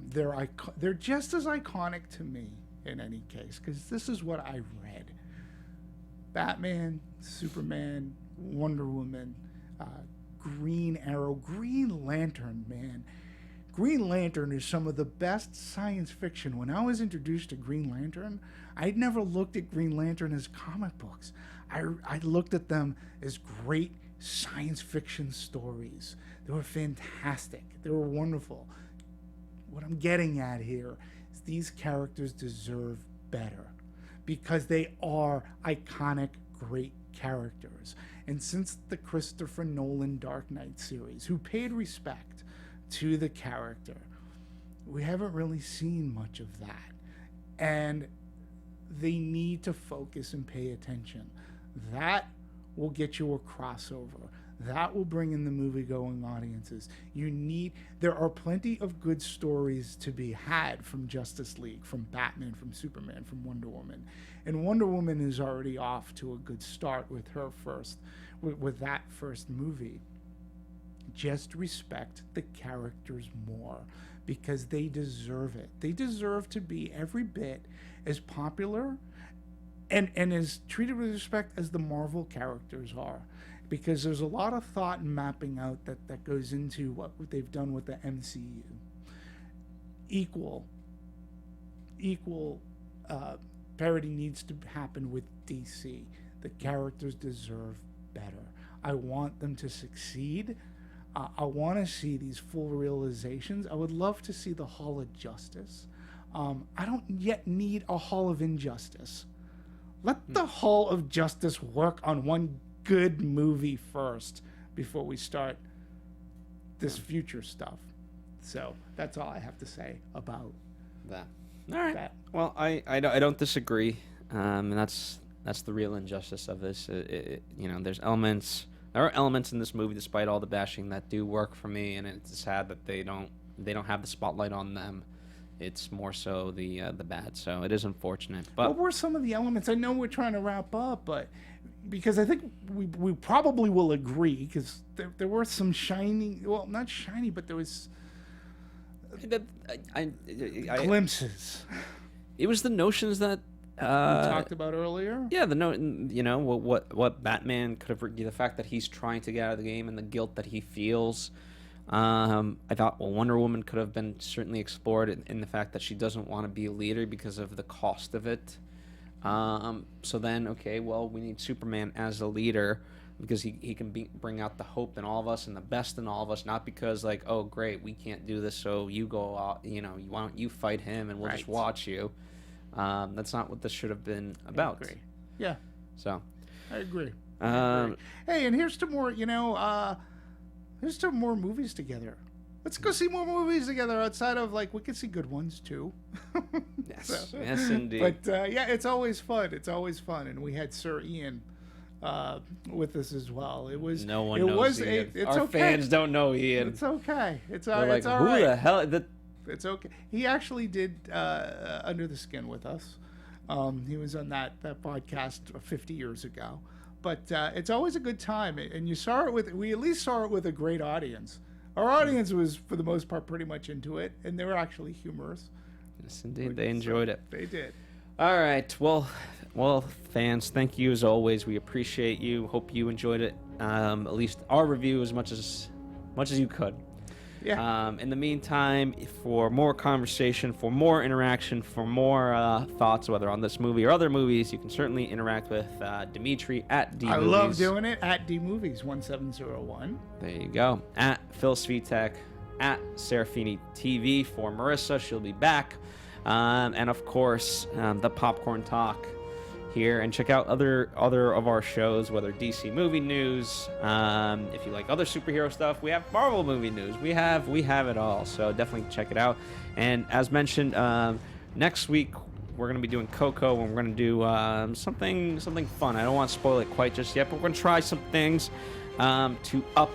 They're just as iconic to me in any case, because this is what I read. Batman, Superman, Wonder Woman, Green Arrow, Green Lantern, man. Green Lantern is some of the best science fiction. When I was introduced to Green Lantern, I'd never looked at Green Lantern as comic books. I looked at them as great science fiction stories. They were fantastic. They were wonderful. What I'm getting at here is these characters deserve better because they are iconic, great characters. And since the Christopher Nolan Dark Knight series, who paid respect to the character, we haven't really seen much of that. And they need to focus and pay attention. That will get you a crossover. That will bring in the movie-going audiences. There are plenty of good stories to be had from Justice League, from Batman, from Superman, from Wonder Woman. And Wonder Woman is already off to a good start with with that first movie. Just respect the characters more because they deserve it. They deserve to be every bit as popular and as treated with respect as the Marvel characters are. Because there's a lot of thought and mapping out that goes into what they've done with the MCU. Equal parity needs to happen with DC. The characters deserve better. I want them to succeed. I want to see these full realizations. I would love to see the Hall of Justice. I don't yet need a Hall of Injustice. Let the Hall of Justice work on one good movie first before we start this future stuff. So that's all I have to say about that. All right. That. Well, I don't disagree, and that's the real injustice of this. You know, there are elements in this movie, despite all the bashing, that do work for me, and it's sad that they don't have the spotlight on them. It's more so the bad. So it is unfortunate. But what were some of the elements? I know we're trying to wrap up, but because I think we probably will agree, because there were some not shiny, but there was glimpses. It was the notions that we talked about earlier. Yeah, what Batman could have, the fact that he's trying to get out of the game and the guilt that he feels. I thought Wonder Woman could have been certainly explored in the fact that she doesn't want to be a leader because of the cost of it. So then, okay, well, we need Superman as a leader because he can bring out the hope in all of us and the best in all of us, not because, like, oh, great, we can't do this, so you go out, why don't you fight him and we'll just watch you. That's not what this should have been about. I agree. Yeah. So. I agree. Hey, and here's to more, there's some more movies together. Let's go see more movies together outside of, we could see good ones too. Yes, yes, indeed. But yeah, it's always fun. It's always fun, and we had Sir Ian with us as well. It was no one knows Ian. Our fans don't know Ian. It's okay. It's all right. Who the hell? It's okay. He actually did Under the Skin with us. He was on that podcast 50 years ago. But it's always a good time, and we at least saw it with a great audience. Our audience was, for the most part, pretty much into it, and they were actually humorous. Yes, indeed. They enjoyed it. They did. All right. Well, fans, thank you as always. We appreciate you. Hope you enjoyed it. At least our review as much as you could. Yeah. In the meantime, for more conversation, for more interaction, for more thoughts, whether on this movie or other movies, you can certainly interact with Demetri at D. I love doing it at DMovies1701. There you go. At Phil Svitek, at Serafini TV for Marissa. She'll be back. And of course, the Popcorn Talk here, and check out other of our shows, whether DC movie news, if you like other superhero stuff, we have Marvel movie news, we have it all, so definitely check it out. And as mentioned, next week we're going to be doing Coco, and we're going to do something fun. I don't want to spoil it quite just yet, but we're going to try some things to up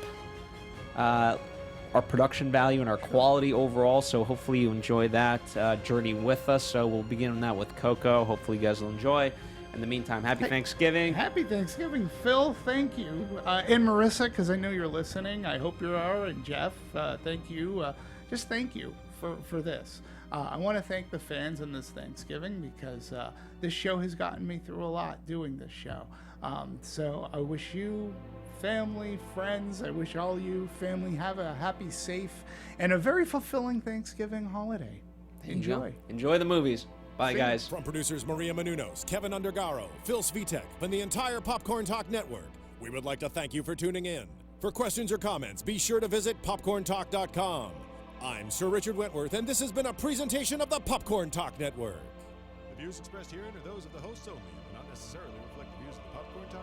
our production value and our quality overall, so hopefully you enjoy that journey with us. So we'll begin that with Coco. Hopefully you guys will enjoy. In the meantime, happy Thanksgiving. Happy Thanksgiving, Phil. Thank you. And Marissa, because I know you're listening. I hope you are. And Jeff, thank you. Just thank you for this. I want to thank the fans on this Thanksgiving, because this show has gotten me through a lot doing this show. So I wish you, family, friends, I wish all you family have a happy, safe, and a very fulfilling Thanksgiving holiday. Enjoy. Enjoy the movies. Bye, guys. From producers Maria Menounos, Kevin Undergaro, Phil Svitek, and the entire Popcorn Talk Network, we would like to thank you for tuning in. For questions or comments, be sure to visit popcorntalk.com. I'm Sir Richard Wentworth, and this has been a presentation of the Popcorn Talk Network. The views expressed herein are those of the hosts only and do not necessarily reflect the views of the Popcorn Talk